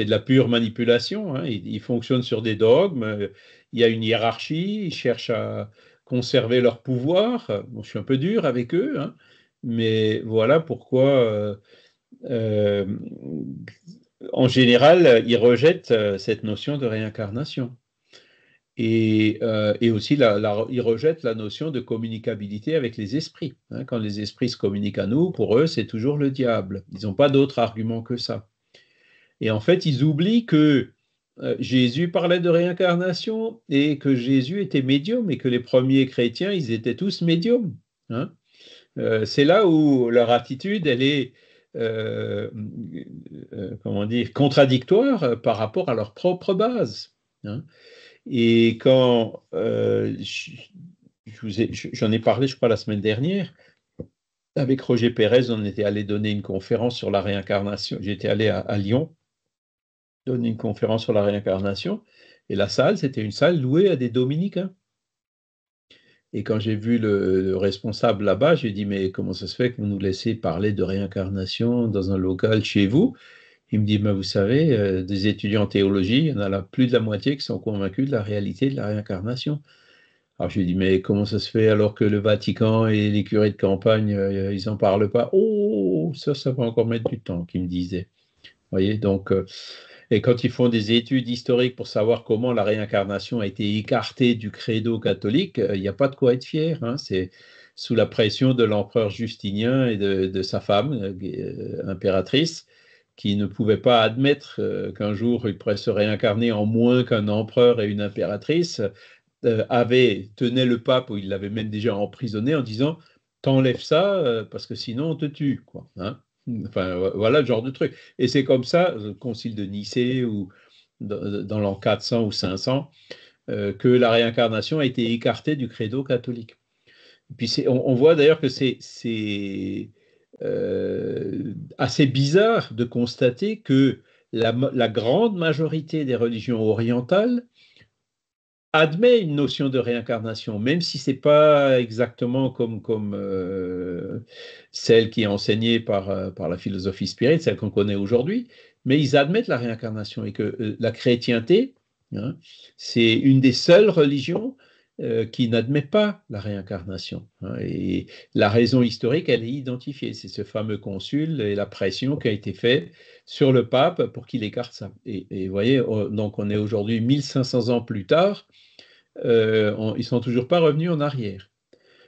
de la pure manipulation. Hein. Ils fonctionnent sur des dogmes. Il y a une hiérarchie. Ils cherchent à conserver leur pouvoir. Bon, je suis un peu dur avec eux, hein, mais voilà pourquoi, en général, ils rejettent cette notion de réincarnation. Et aussi, ils rejettent la notion de communicabilité avec les esprits. Hein. Quand les esprits se communiquent à nous, pour eux, c'est toujours le diable. Ils n'ont pas d'autre argument que ça. Et en fait, ils oublient que Jésus parlait de réincarnation et que Jésus était médium et que les premiers chrétiens, ils étaient tous médiums. Hein. C'est là où leur attitude, elle est, comment dire, contradictoire par rapport à leur propre base. Hein. Et quand j'en ai parlé, je crois, la semaine dernière, avec Roger Pérez, on était allé donner une conférence sur la réincarnation. J'étais allé à Lyon donner une conférence sur la réincarnation, et la salle, c'était une salle louée à des dominicains. Et quand j'ai vu le responsable là-bas, j'ai dit, mais comment ça se fait que vous nous laissez parler de réincarnation dans un local chez vous? Il me dit, mais vous savez, des étudiants en théologie, il y en a là plus de la moitié qui sont convaincus de la réalité de la réincarnation. Alors je lui ai dit, mais comment ça se fait alors que le Vatican et les curés de campagne, ils n'en parlent pas? Oh, ça va encore mettre du temps, qu'il me disait. Vous voyez, donc, et quand ils font des études historiques pour savoir comment la réincarnation a été écartée du credo catholique, il n'y a pas de quoi être fier. Hein. C'est sous la pression de l'empereur Justinien et de sa femme, impératrice, qui ne pouvait pas admettre qu'un jour il pourrait se réincarner en moins qu'un empereur et une impératrice, tenait le pape, où il l'avait même déjà emprisonné, en disant « t'enlèves ça parce que sinon on te tue ». Quoi, hein. Enfin, voilà le genre de truc. Et c'est comme ça, le concile de Nicée ou dans l'an 400 ou 500, que la réincarnation a été écartée du credo catholique. Et puis on voit d'ailleurs que c'est assez bizarre de constater que la grande majorité des religions orientales admet une notion de réincarnation, même si ce n'est pas exactement comme celle qui est enseignée par la philosophie spirituelle, celle qu'on connaît aujourd'hui, mais ils admettent la réincarnation et que la chrétienté, hein, c'est une des seules religions qui n'admet pas la réincarnation. Hein, et la raison historique, elle est identifiée, c'est ce fameux concile et la pression qui a été faite sur le pape pour qu'il écarte ça. Et vous voyez, donc on est aujourd'hui 1500 ans plus tard, ils ne sont toujours pas revenus en arrière.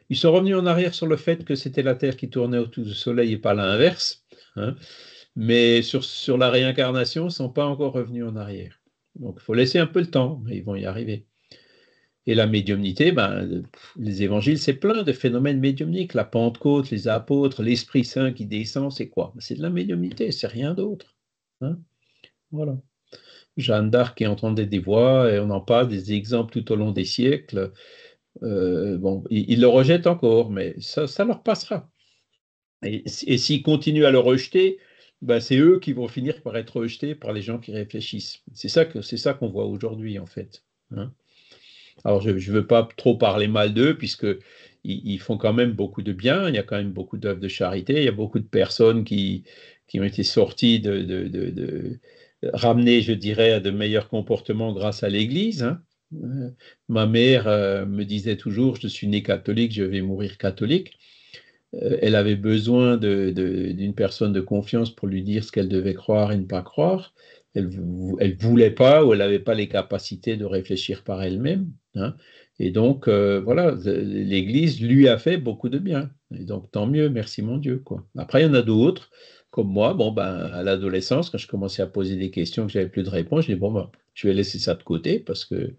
Ils sont revenus en arrière sur le fait que c'était la Terre qui tournait autour du Soleil et pas l'inverse, hein, mais sur la réincarnation, ils ne sont pas encore revenus en arrière. Donc il faut laisser un peu le temps, mais ils vont y arriver. Et la médiumnité, les évangiles, c'est plein de phénomènes médiumniques. La Pentecôte, les apôtres, l'Esprit Saint qui descend, c'est quoi? C'est de la médiumnité, c'est rien d'autre. Hein, voilà. Jeanne d'Arc qui entendait des voix, et on en parle des exemples tout au long des siècles. Bon, ils le rejettent encore, mais ça leur passera. Et s'ils continuent à le rejeter, c'est eux qui vont finir par être rejetés par les gens qui réfléchissent. C'est ça qu'on voit aujourd'hui, en fait. Hein. Alors, je ne veux pas trop parler mal d'eux, puisqu'ils font quand même beaucoup de bien. Il y a quand même beaucoup d'œuvres de charité. Il y a beaucoup de personnes qui ont été sorties ramenées, je dirais, à de meilleurs comportements grâce à l'Église. Hein. Ma mère me disait toujours, je suis né catholique, je vais mourir catholique. Elle avait besoin d'une personne de confiance pour lui dire ce qu'elle devait croire et ne pas croire. Elle ne voulait pas ou elle n'avait pas les capacités de réfléchir par elle-même. Hein. Et donc, voilà, l'Église lui a fait beaucoup de bien. Et donc, tant mieux, merci mon Dieu. Quoi. Après, il y en a d'autres, comme moi. Bon, à l'adolescence, quand je commençais à poser des questions que je n'avais plus de réponse, je dis, bon, je vais laisser ça de côté parce que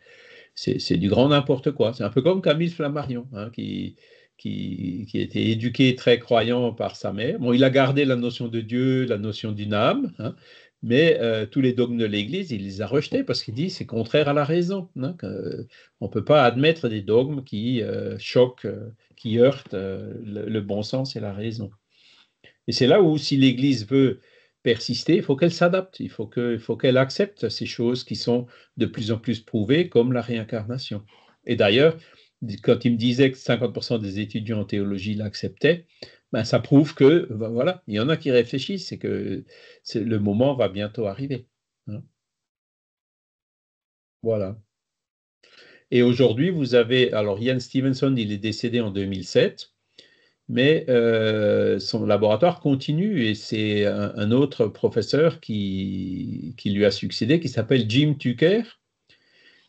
c'est du grand n'importe quoi. C'est un peu comme Camille Flammarion, hein, qui a été éduqué très croyant par sa mère. Bon, il a gardé la notion de Dieu, la notion d'une âme, hein, mais tous les dogmes de l'Église, il les a rejetés parce qu'il dit que c'est contraire à la raison. Hein, on ne peut pas admettre des dogmes qui choquent, qui heurtent le bon sens et la raison. Et c'est là où, si l'Église veut persister, il faut qu'elle s'adapte, il faut qu'elle accepte ces choses qui sont de plus en plus prouvées, comme la réincarnation. Et d'ailleurs, quand il me disait que 50% des étudiants en théologie l'acceptaient, ça prouve que, voilà, il y en a qui réfléchissent, c'est que le moment va bientôt arriver. Hein. Voilà. Et aujourd'hui, vous avez, alors Ian Stevenson, il est décédé en 2007, mais son laboratoire continue et c'est un autre professeur qui lui a succédé, qui s'appelle Jim Tucker.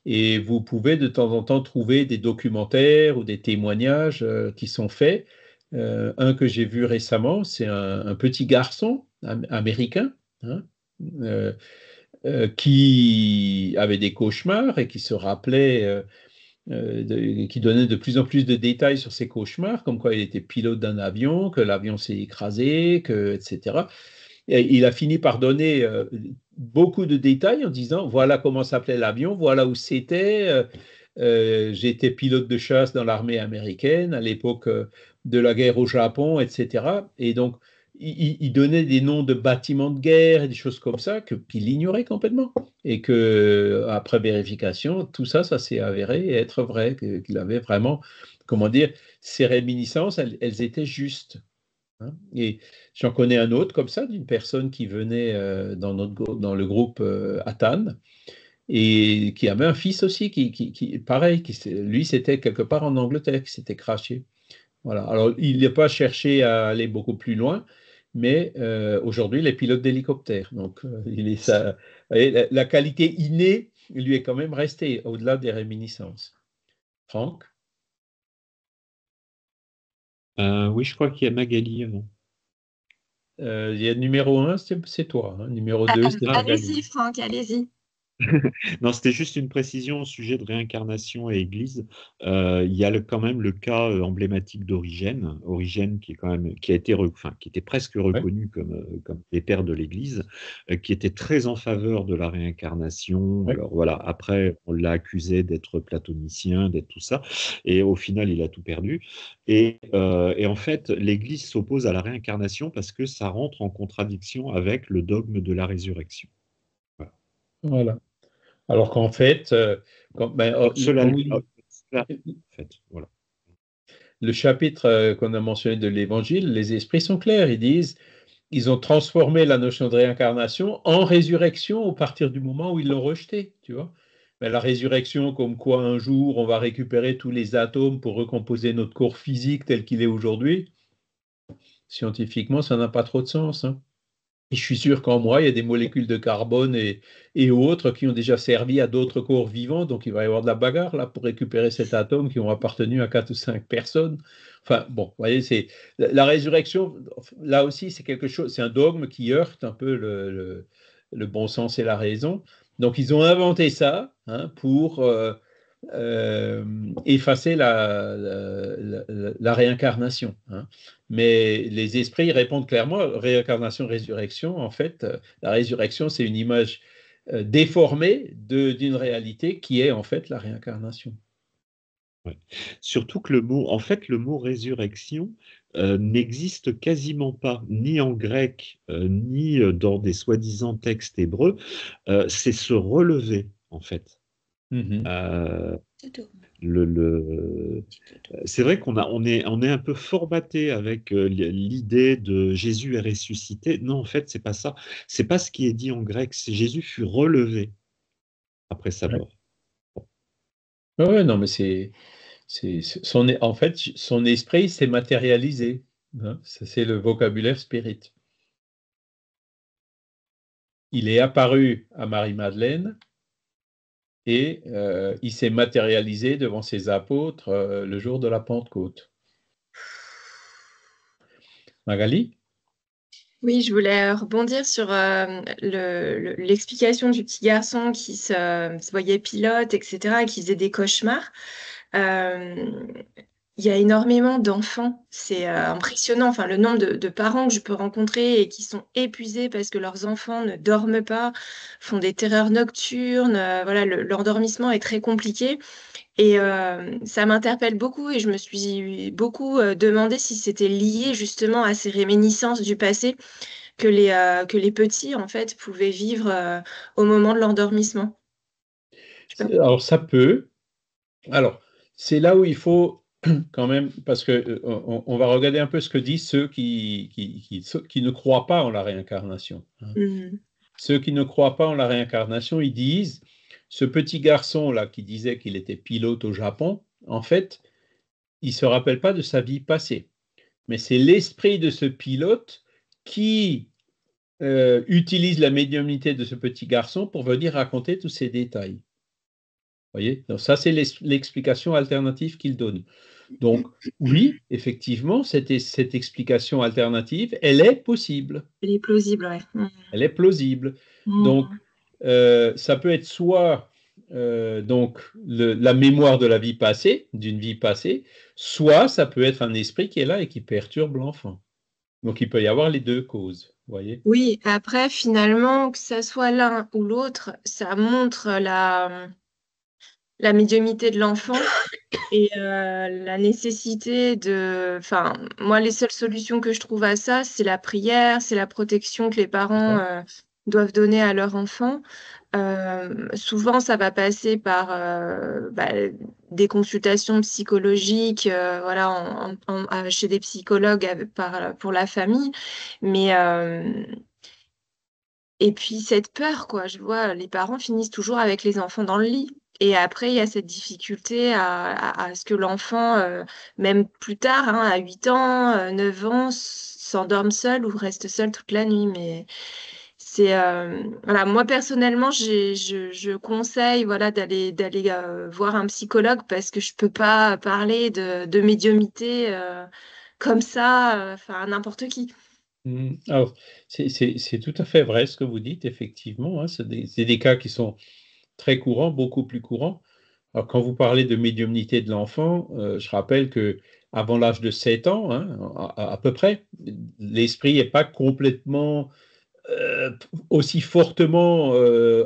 Et vous pouvez de temps en temps trouver des documentaires ou des témoignages qui sont faits. Un que j'ai vu récemment, c'est un petit garçon américain, hein, qui avait des cauchemars et qui se rappelait, qui donnait de plus en plus de détails sur ses cauchemars, comme quoi il était pilote d'un avion, que l'avion s'est écrasé, etc. Et il a fini par donner beaucoup de détails en disant voilà comment s'appelait l'avion, voilà où c'était. J'étais pilote de chasse dans l'armée américaine à l'époque de la guerre au Japon, etc. Et donc, il donnait des noms de bâtiments de guerre et des choses comme ça qu'il ignorait complètement. Et qu'après vérification, tout ça, ça s'est avéré être vrai, qu'il avait vraiment, comment dire, ses réminiscences, elles étaient justes. Hein. Et j'en connais un autre comme ça, d'une personne qui venait dans le groupe Atan et qui avait un fils aussi, pareil, lui, c'était quelque part en Angleterre, qui s'était craché. Voilà. Alors, il n'a pas cherché à aller beaucoup plus loin, mais aujourd'hui, il est pilote d'hélicoptère. Donc, la qualité innée lui est quand même restée au-delà des réminiscences. Franck? Oui, je crois qu'il y a Magali avant. Il y a numéro 1, c'est toi. Hein. Numéro 2, c'est Magali. Allez-y, Franck, allez-y. Non, c'était juste une précision au sujet de réincarnation et Église. Il y a quand même le cas emblématique d'Origène, qui est quand même, qui était presque reconnu comme des pères de l'Église, qui était très en faveur de la réincarnation. Ouais. Alors voilà, après on l'a accusé d'être platonicien, d'être tout ça, et au final il a tout perdu. Et en fait, l'Église s'oppose à la réincarnation parce que ça rentre en contradiction avec le dogme de la résurrection. Voilà. Alors qu'en fait, voilà. Le chapitre qu'on a mentionné de l'Évangile, les esprits sont clairs. Ils disent, ils ont transformé la notion de réincarnation en résurrection au partir du moment où ils l'ont rejetée, tu vois. Mais la résurrection, comme quoi un jour on va récupérer tous les atomes pour recomposer notre corps physique tel qu'il est aujourd'hui, scientifiquement, ça n'a pas trop de sens. Hein. Et je suis sûr qu'en moi, il y a des molécules de carbone et autres qui ont déjà servi à d'autres corps vivants. Donc, il va y avoir de la bagarre là pour récupérer cet atome qui ont appartenu à 4 ou 5 personnes. Enfin, bon, vous voyez, c'est la résurrection, là aussi, c'est quelque chose, c'est un dogme qui heurte un peu le bon sens et la raison. Donc, ils ont inventé ça pour effacer la réincarnation. Hein. Mais les esprits répondent clairement, réincarnation, résurrection, en fait, la résurrection, c'est une image déformée d'une réalité qui est en fait la réincarnation. Ouais. Surtout que le mot résurrection n'existe quasiment pas, ni en grec, ni dans des soi-disant textes hébreux. C'est se relever, en fait. C'est vrai on est un peu formaté avec l'idée de Jésus est ressuscité. Non, en fait, c'est pas ça. C'est pas ce qui est dit en grec. C'est Jésus fut relevé après sa mort. Oui, non, mais en fait, son esprit s'est matérialisé. Hein. Ça, c'est le vocabulaire spirit. Il est apparu à Marie-Madeleine et il s'est matérialisé devant ses apôtres le jour de la Pentecôte. Magali? Oui, je voulais rebondir sur l'explication du petit garçon qui se voyait pilote, etc., et qui faisait des cauchemars. Il y a énormément d'enfants, c'est impressionnant, enfin, le nombre de parents que je peux rencontrer et qui sont épuisés parce que leurs enfants ne dorment pas, font des terreurs nocturnes, voilà, l'endormissement est très compliqué. Et ça m'interpelle beaucoup et je me suis beaucoup demandé si c'était lié justement à ces réminiscences du passé que les petits, en fait, pouvaient vivre au moment de l'endormissement. Alors, ça peut. Alors, c'est là où il faut quand même, parce que on va regarder un peu ce que disent ceux qui ne croient pas en la réincarnation. Hein. Ceux qui ne croient pas en la réincarnation, ils disent, ce petit garçon-là qui disait qu'il était pilote au Japon, en fait, il ne se rappelle pas de sa vie passée. Mais c'est l'esprit de ce pilote qui utilise la médiumnité de ce petit garçon pour venir raconter tous ces détails. Voyez? Donc ça, c'est l'explication alternative qu'il donne. Donc, oui, effectivement, cette explication alternative, elle est possible. Elle est plausible, oui. Elle est plausible. Donc, ça peut être soit donc la mémoire de la vie passée, d'une vie passée, soit ça peut être un esprit qui est là et qui perturbe l'enfant. Donc il peut y avoir les deux causes, vous voyez? Oui, après, finalement, que ça soit l'un ou l'autre, ça montre la médiumnité de l'enfant et la nécessité de... Enfin, moi, les seules solutions que je trouve à ça, c'est la prière, c'est la protection que les parents doivent donner à leur enfant. Souvent, ça va passer par des consultations psychologiques, voilà, chez des psychologues pour la famille. Mais et puis cette peur, quoi. Je vois, les parents finissent toujours avec les enfants dans le lit. Et après, il y a cette difficulté à ce que l'enfant, même plus tard, hein, à 8 ans, 9 ans, s'endorme seul ou reste seul toute la nuit. Mais c'est voilà, moi personnellement, je conseille voilà d'aller voir un psychologue parce que je peux pas parler de médiumnité comme ça, enfin à n'importe qui. Alors, c'est tout à fait vrai ce que vous dites, effectivement, hein, c'est des cas qui sont très courants, beaucoup plus courants. Alors, quand vous parlez de médiumnité de l'enfant, je rappelle que avant l'âge de 7 ans, hein, à peu près, l'esprit n'est pas complètement aussi fortement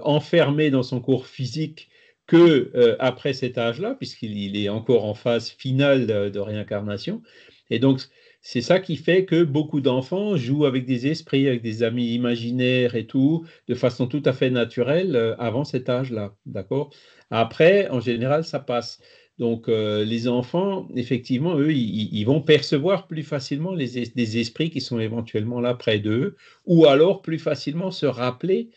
enfermé dans son corps physique que après cet âge-là, puisqu'il est encore en phase finale de réincarnation. Et donc, c'est ça qui fait que beaucoup d'enfants jouent avec des esprits, avec des amis imaginaires et tout, de façon tout à fait naturelle avant cet âge-là. D'accord? Après, en général, ça passe. Donc, les enfants, effectivement, eux, ils vont percevoir plus facilement des esprits qui sont éventuellement là près d'eux, ou alors plus facilement se rappeler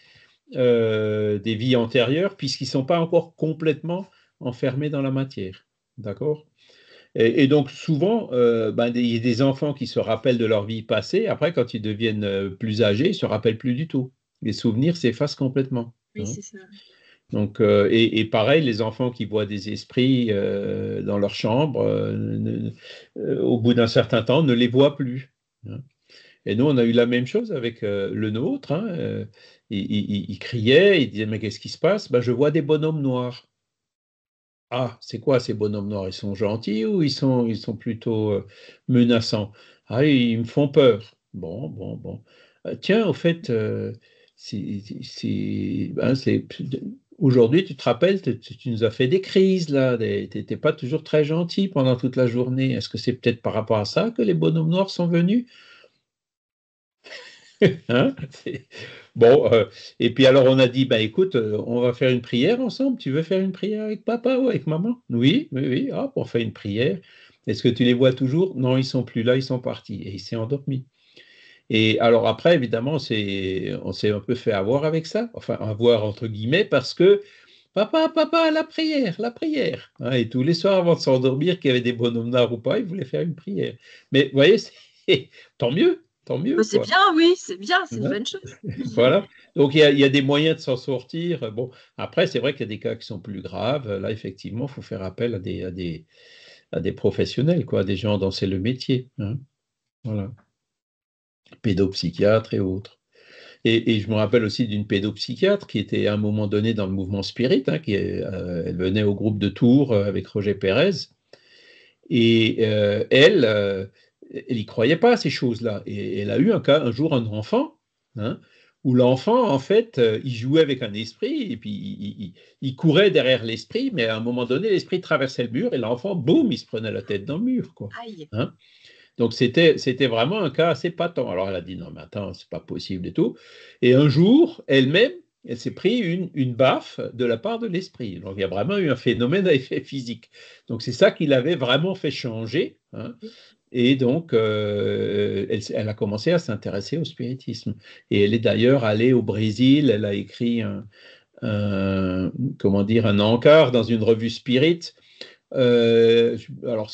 des vies antérieures, puisqu'ils ne sont pas encore complètement enfermés dans la matière. D'accord? Et donc, souvent, il y a des enfants qui se rappellent de leur vie passée. Après, quand ils deviennent plus âgés, ils ne se rappellent plus du tout. Les souvenirs s'effacent complètement. Oui, Hein. c'est ça. Donc, et pareil, les enfants qui voient des esprits dans leur chambre, au bout d'un certain temps, ne les voient plus. Hein. Et nous, on a eu la même chose avec le nôtre. Hein. Il criait, il disait, mais qu'est-ce qui se passe? Ben, je vois des bonhommes noirs. Ah, c'est quoi ces bonhommes noirs? Ils sont gentils ou ils sont plutôt menaçants? Ah, ils me font peur. Bon, bon, bon. Tiens, au fait, aujourd'hui, tu te rappelles, tu nous as fait des crises, là. Tu n'étais pas toujours très gentil pendant toute la journée. Est-ce que c'est peut-être par rapport à ça que les bonhommes noirs sont venus? Hein? Bon, et puis alors on a dit, bah écoute, on va faire une prière ensemble. Tu veux faire une prière avec papa ou avec maman? Oui, oui, oui. Hop, on fait une prière. Est-ce que tu les vois toujours? Non, ils sont plus là, ils sont partis. Et il s'est endormi. Et alors après, évidemment, on s'est un peu fait avoir avec ça. Enfin, avoir entre guillemets, parce que papa, papa, la prière, la prière. Hein, et tous les soirs avant de s'endormir, qu'il y avait des bonhommes noirs ou pas, ils voulaient faire une prière. Mais vous voyez, tant mieux, C'est quoi. bien, oui, c'est bien, c'est une Hein. bonne chose. Voilà. Donc, il y a des moyens de s'en sortir. Bon, après, c'est vrai qu'il y a des cas qui sont plus graves. Là, effectivement, il faut faire appel à des professionnels, quoi, des gens dont c'est le métier. Hein. Voilà. Pédopsychiatres et autres. Et je me rappelle aussi d'une pédopsychiatre qui était à un moment donné dans le mouvement Spirit, hein, elle venait au groupe de Tours avec Roger Pérez. Et elle n'y croyait pas à ces choses-là. Et elle a eu un jour un enfant, hein, où l'enfant, en fait, il jouait avec un esprit, et puis il courait derrière l'esprit, mais à un moment donné, l'esprit traversait le mur, et l'enfant, boum, il se prenait la tête dans le mur, quoi. Aïe. Hein. Donc c'était vraiment un cas assez patent. Alors elle a dit non, mais attends, c'est pas possible et tout. Et un jour, elle-même, elle s'est pris une baffe de la part de l'esprit. Donc il y a vraiment eu un phénomène à effet physique. Donc c'est ça qui l'avait vraiment fait changer. Hein. Et donc elle a commencé à s'intéresser au spiritisme. Et elle est d'ailleurs allée au Brésil. Elle a écrit comment dire, un encart dans une revue Spirit. Alors,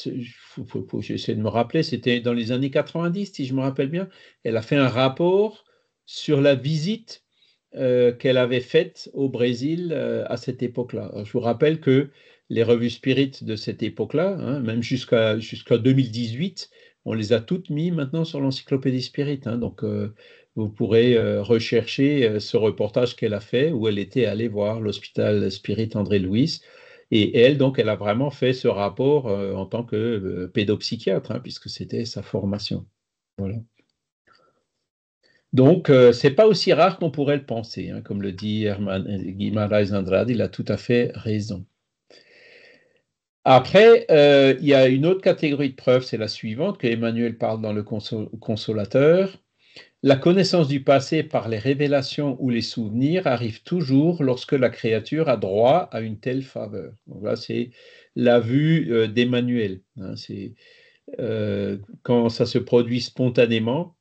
j'essaie de me rappeler, c'était dans les années 90, si je me rappelle bien. Elle a fait un rapport sur la visite qu'elle avait faite au Brésil à cette époque-là. Alors, je vous rappelle que les revues Spirit de cette époque-là, hein, même jusqu'à 2018, on les a toutes mis maintenant sur l'encyclopédie Spirit. Hein, donc, vous pourrez rechercher ce reportage qu'elle a fait où elle était allée voir l'hôpital Spirit André Louis. Et elle, donc, elle a vraiment fait ce rapport en tant que pédopsychiatre, hein, puisque c'était sa formation. Voilà. Donc, ce n'est pas aussi rare qu'on pourrait le penser, hein, comme le dit Guimarães Andrade, il a tout à fait raison. Après, il y a une autre catégorie de preuves, c'est la suivante, que Emmanuel parle dans le Consolateur. La connaissance du passé par les révélations ou les souvenirs arrive toujours lorsque la créature a droit à une telle faveur. Donc là, c'est la vue d'Emmanuel. Hein, quand ça se produit spontanément,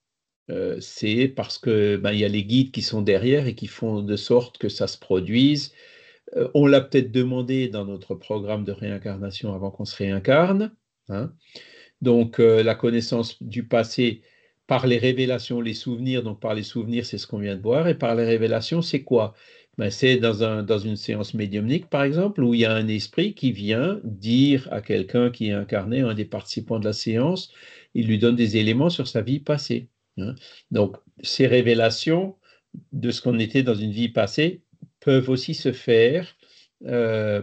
c'est parce que il y a les guides qui sont derrière et qui font de sorte que ça se produise. On l'a peut-être demandé dans notre programme de réincarnation avant qu'on se réincarne. Hein. Donc, la connaissance du passé par les révélations, les souvenirs. Donc, par les souvenirs, c'est ce qu'on vient de voir. Et par les révélations, c'est quoi? C'est dans une séance médiumnique, par exemple, où il y a un esprit qui vient dire à quelqu'un qui est incarné, un des participants de la séance, il lui donne des éléments sur sa vie passée. Hein. Donc, ces révélations de ce qu'on était dans une vie passée peuvent aussi se faire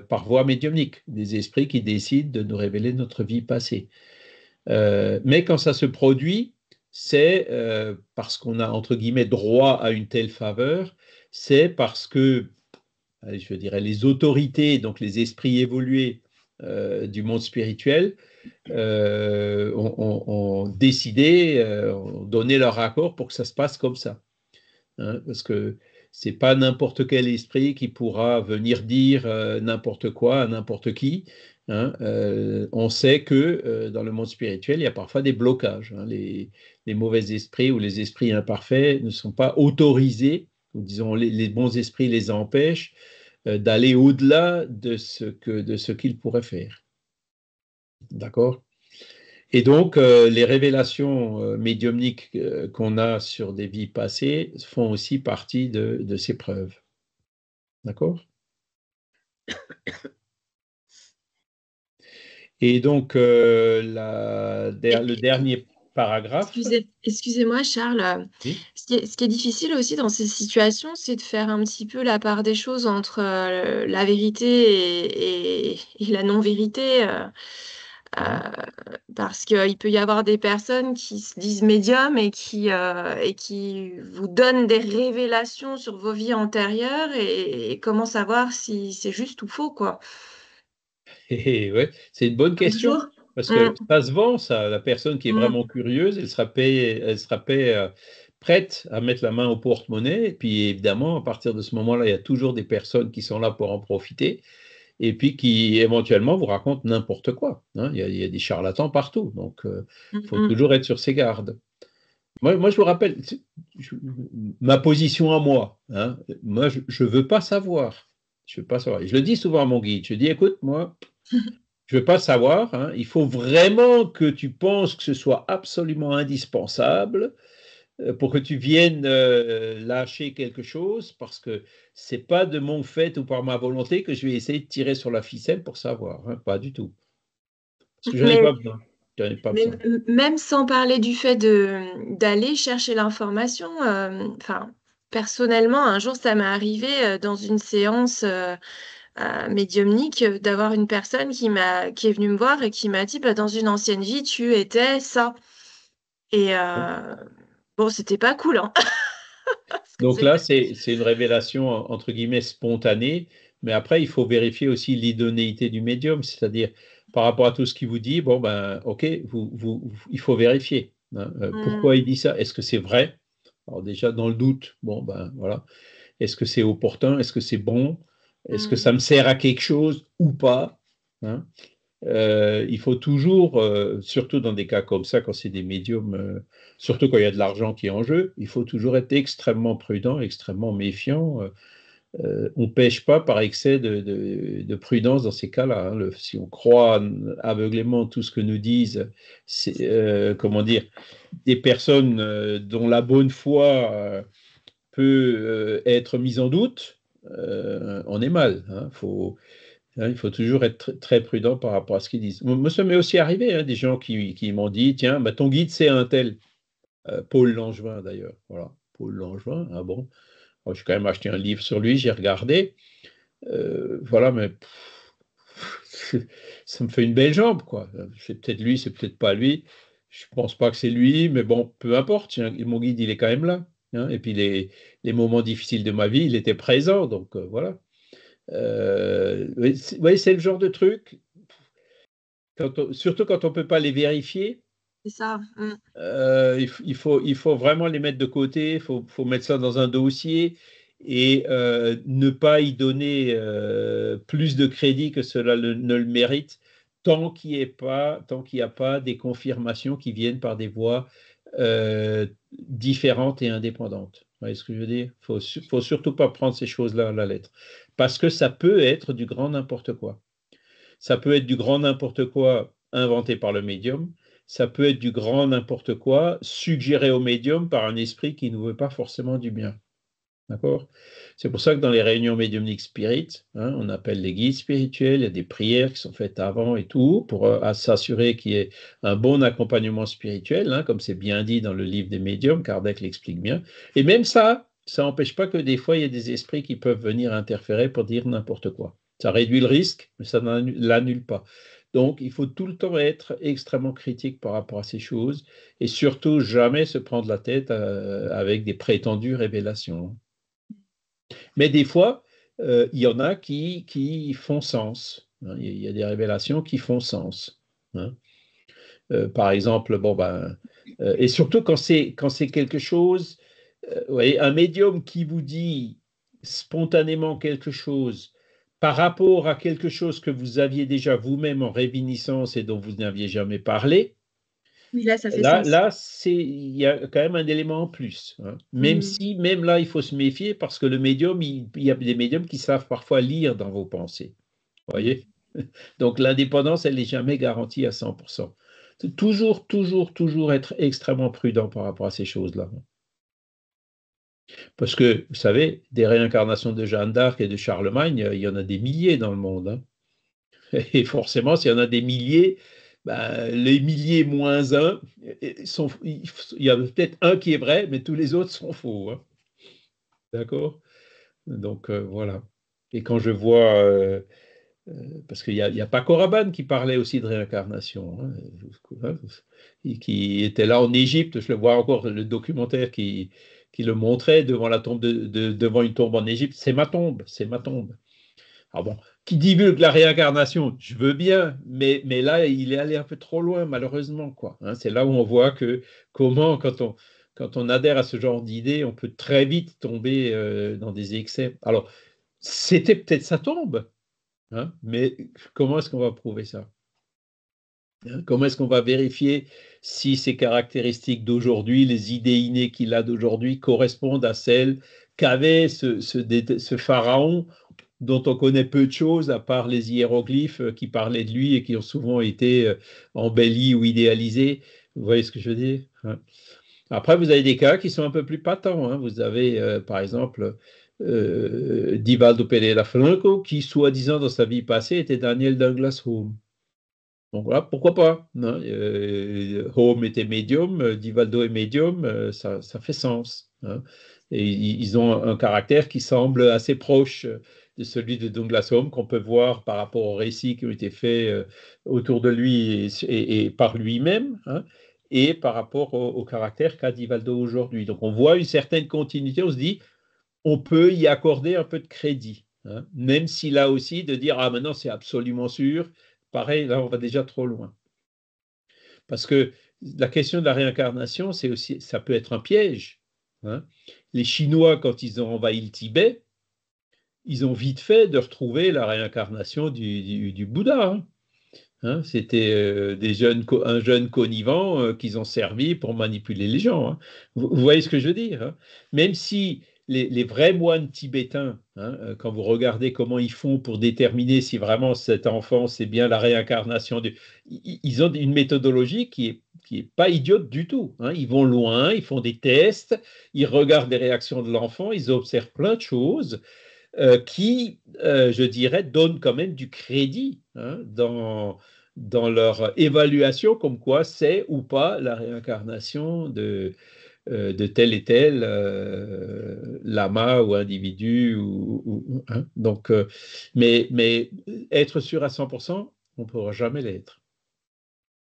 par voie médiumnique, des esprits qui décident de nous révéler notre vie passée. Mais quand ça se produit, c'est parce qu'on a, entre guillemets, droit à une telle faveur, c'est parce que, je dirais, les autorités, donc les esprits évolués du monde spirituel, ont décidé, ont donné leur accord pour que ça se passe comme ça. Hein, parce que c'est pas n'importe quel esprit qui pourra venir dire n'importe quoi à n'importe qui. Hein. On sait que dans le monde spirituel, il y a parfois des blocages. Hein. Les mauvais esprits ou les esprits imparfaits ne sont pas autorisés, ou disons les bons esprits les empêchent d'aller au-delà de ce qu'ils pourraient faire. D'accord ? Et donc, les révélations médiumniques qu'on a sur des vies passées font aussi partie de ces preuves. D'accord ? Et donc, le dernier paragraphe. Excusez-moi, Charles. Oui. Ce qui est difficile aussi dans ces situations, c'est de faire un petit peu la part des choses entre la vérité et la non-vérité. Parce qu'il peut y avoir des personnes qui se disent médiums et qui vous donnent des révélations sur vos vies antérieures et comment savoir si c'est juste ou faux, quoi. Ouais, c'est une bonne question, parce que ça se vend, ça. La personne qui est vraiment curieuse, elle sera prête à mettre la main au porte-monnaie. Et puis évidemment, à partir de ce moment-là, il y a toujours des personnes qui sont là pour en profiter. Et puis qui éventuellement vous racontent n'importe quoi. Hein. Il y a des charlatans partout, donc il faut toujours être sur ses gardes. Moi, je vous rappelle, ma position à moi, hein, moi, je ne veux pas savoir. Je veux pas savoir. Et je le dis souvent à mon guide, je dis, écoute, moi, je ne veux pas savoir, hein, il faut vraiment que tu penses que ce soit absolument indispensable pour que tu viennes lâcher quelque chose, parce que c'est pas de mon fait ou par ma volonté que je vais essayer de tirer sur la ficelle pour savoir, hein, pas du tout. Parce que j'en ai pas besoin. Même sans parler du fait d'aller chercher l'information, personnellement, un jour, ça m'est arrivé dans une séance médiumnique d'avoir une personne qui est venue me voir et qui m'a dit, dans une ancienne vie, tu étais ça. Et bon, c'était pas cool, hein. Donc là, c'est une révélation, entre guillemets, spontanée, mais après, il faut vérifier aussi l'idonéité du médium, c'est-à-dire, par rapport à tout ce qu'il vous dit, bon, ok, il faut vérifier. Hein, pourquoi il dit ça? Est-ce que c'est vrai? Alors déjà, dans le doute, bon, voilà. Est-ce que c'est opportun? Est-ce que c'est bon? Est-ce que ça me sert à quelque chose ou pas? Hein? Il faut toujours, surtout dans des cas comme ça, quand c'est des médiums, surtout quand il y a de l'argent qui est en jeu, il faut toujours être extrêmement prudent, extrêmement méfiant. On ne pêche pas par excès de prudence dans ces cas-là. Hein. Si on croit aveuglément tout ce que nous disent, comment dire, des personnes dont la bonne foi peut être mise en doute, on est mal. Hein. Il faut toujours être très prudent par rapport à ce qu'ils disent. Moi, ça m'est aussi arrivé, hein, des gens qui m'ont dit, tiens, ton guide, c'est un tel, Paul Langevin d'ailleurs. Voilà. Paul Langevin. Ah bon? Alors, j'ai quand même acheté un livre sur lui, j'ai regardé. Voilà, mais ça me fait une belle jambe, quoi. C'est peut-être lui, c'est peut-être pas lui. Je pense pas que c'est lui, mais bon, peu importe. Tiens, mon guide, il est quand même là. Hein. Et puis les moments difficiles de ma vie, il était présent, donc voilà. Oui, c'est le genre de truc, surtout quand on ne peut pas les vérifier. C'est ça. Il faut vraiment les mettre de côté, il faut mettre ça dans un dossier et ne pas y donner plus de crédit que cela ne le mérite, tant qu'il n'y a pas des confirmations qui viennent par des voies différentes et indépendantes. Vous voyez ce que je veux dire? Il ne faut surtout pas prendre ces choses-là à la lettre, parce que ça peut être du grand n'importe quoi. Ça peut être du grand n'importe quoi inventé par le médium, ça peut être du grand n'importe quoi suggéré au médium par un esprit qui ne veut pas forcément du bien. D'accord? C'est pour ça que dans les réunions médiumniques spirit, on appelle les guides spirituels, il y a des prières qui sont faites avant et tout, pour s'assurer qu'il y ait un bon accompagnement spirituel, comme c'est bien dit dans le livre des médiums, Kardec l'explique bien. Et même ça n'empêche pas que des fois, il y a des esprits qui peuvent venir interférer pour dire n'importe quoi. Ça réduit le risque, mais ça ne l'annule pas. Donc, il faut tout le temps être extrêmement critique par rapport à ces choses et surtout jamais se prendre la tête avec des prétendues révélations. Mais des fois, il y en a qui font sens. Il y a des révélations qui font sens. Par exemple, et surtout quand c'est quelque chose, vous voyez, un médium qui vous dit spontanément quelque chose par rapport à quelque chose que vous aviez déjà vous-même en réminiscence et dont vous n'aviez jamais parlé. Oui, là, ça fait sens. Là, il y a quand même un élément en plus. Même là, il faut se méfier parce que le médium, il y a des médiums qui savent parfois lire dans vos pensées. Vous voyez? Donc, l'indépendance, elle n'est jamais garantie à 100%. Toujours être extrêmement prudent par rapport à ces choses-là. Parce que, vous savez, des réincarnations de Jeanne d'Arc et de Charlemagne, il y en a des milliers dans le monde. Et forcément, s'il y en a des milliers, les milliers moins un, il y a peut-être un qui est vrai, mais tous les autres sont faux. D'accord? Donc, voilà. Et quand je vois, parce qu'il y a Paco Rabanne qui parlait aussi de réincarnation, qui était là en Égypte, je le vois encore, le documentaire qui le montrait devant la tombe devant une tombe en Égypte, c'est ma tombe, c'est ma tombe. Alors bon, qui divulgue la réincarnation, je veux bien, mais là, il est allé un peu trop loin, malheureusement, quoi. C'est là où on voit que comment, quand on adhère à ce genre d'idée, on peut très vite tomber dans des excès. Alors, c'était peut-être sa tombe, mais comment est-ce qu'on va prouver ça? Comment est-ce qu'on va vérifier si ces caractéristiques d'aujourd'hui, les idées innées qu'il a d'aujourd'hui, correspondent à celles qu'avait ce pharaon dont on connaît peu de choses, à part les hiéroglyphes qui parlaient de lui et qui ont souvent été embellis ou idéalisés. Vous voyez ce que je veux dire? Après, vous avez des cas qui sont un peu plus patents. Vous avez, par exemple, Divaldo Pereira Franco, qui, soi-disant, dans sa vie passée, était Daniel Douglas Home. Donc voilà, pourquoi pas? Home était médium, Divaldo est médium, ça fait sens. Et ils ont un caractère qui semble assez proche de celui de Douglas Home, qu'on peut voir par rapport aux récits qui ont été faits autour de lui et par lui-même, et par rapport au caractère qu'a Divaldo aujourd'hui. Donc on voit une certaine continuité, on se dit, on peut y accorder un peu de crédit, même si là aussi, de dire, ah maintenant c'est absolument sûr, pareil, là on va déjà trop loin. Parce que la question de la réincarnation, c'est aussi, ça peut être un piège. Les Chinois, quand ils ont envahi le Tibet, ils ont vite fait de retrouver la réincarnation du Bouddha. C'était un jeune connivant qu'ils ont servi pour manipuler les gens. Vous voyez ce que je veux dire? Même si les vrais moines tibétains, quand vous regardez comment ils font pour déterminer si vraiment cet enfant c'est bien la réincarnation, ils ont une méthodologie qui est pas idiote du tout. Ils vont loin, ils font des tests, ils regardent les réactions de l'enfant, ils observent plein de choses qui, je dirais, donnent quand même du crédit dans leur évaluation, comme quoi c'est ou pas la réincarnation de tel et tel lama ou individu. Hein. Donc, mais être sûr à 100%, on ne pourra jamais l'être.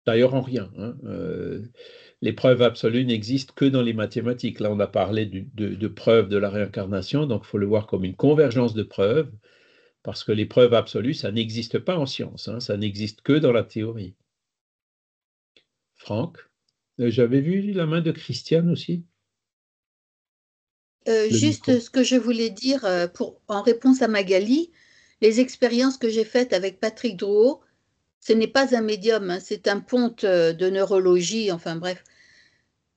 D'ailleurs, en rien. Hein. Les preuves absolues n'existent que dans les mathématiques. Là, on a parlé de preuves de la réincarnation, donc il faut le voir comme une convergence de preuves, parce que les preuves absolues, ça n'existe pas en science, hein, ça n'existe que dans la théorie. Franck, j'avais vu la main de Christiane aussi. Juste ce que je voulais dire en réponse à Magali, les expériences que j'ai faites avec Patrick Drouot, ce n'est pas un médium, hein, c'est un ponte de neurologie, enfin bref.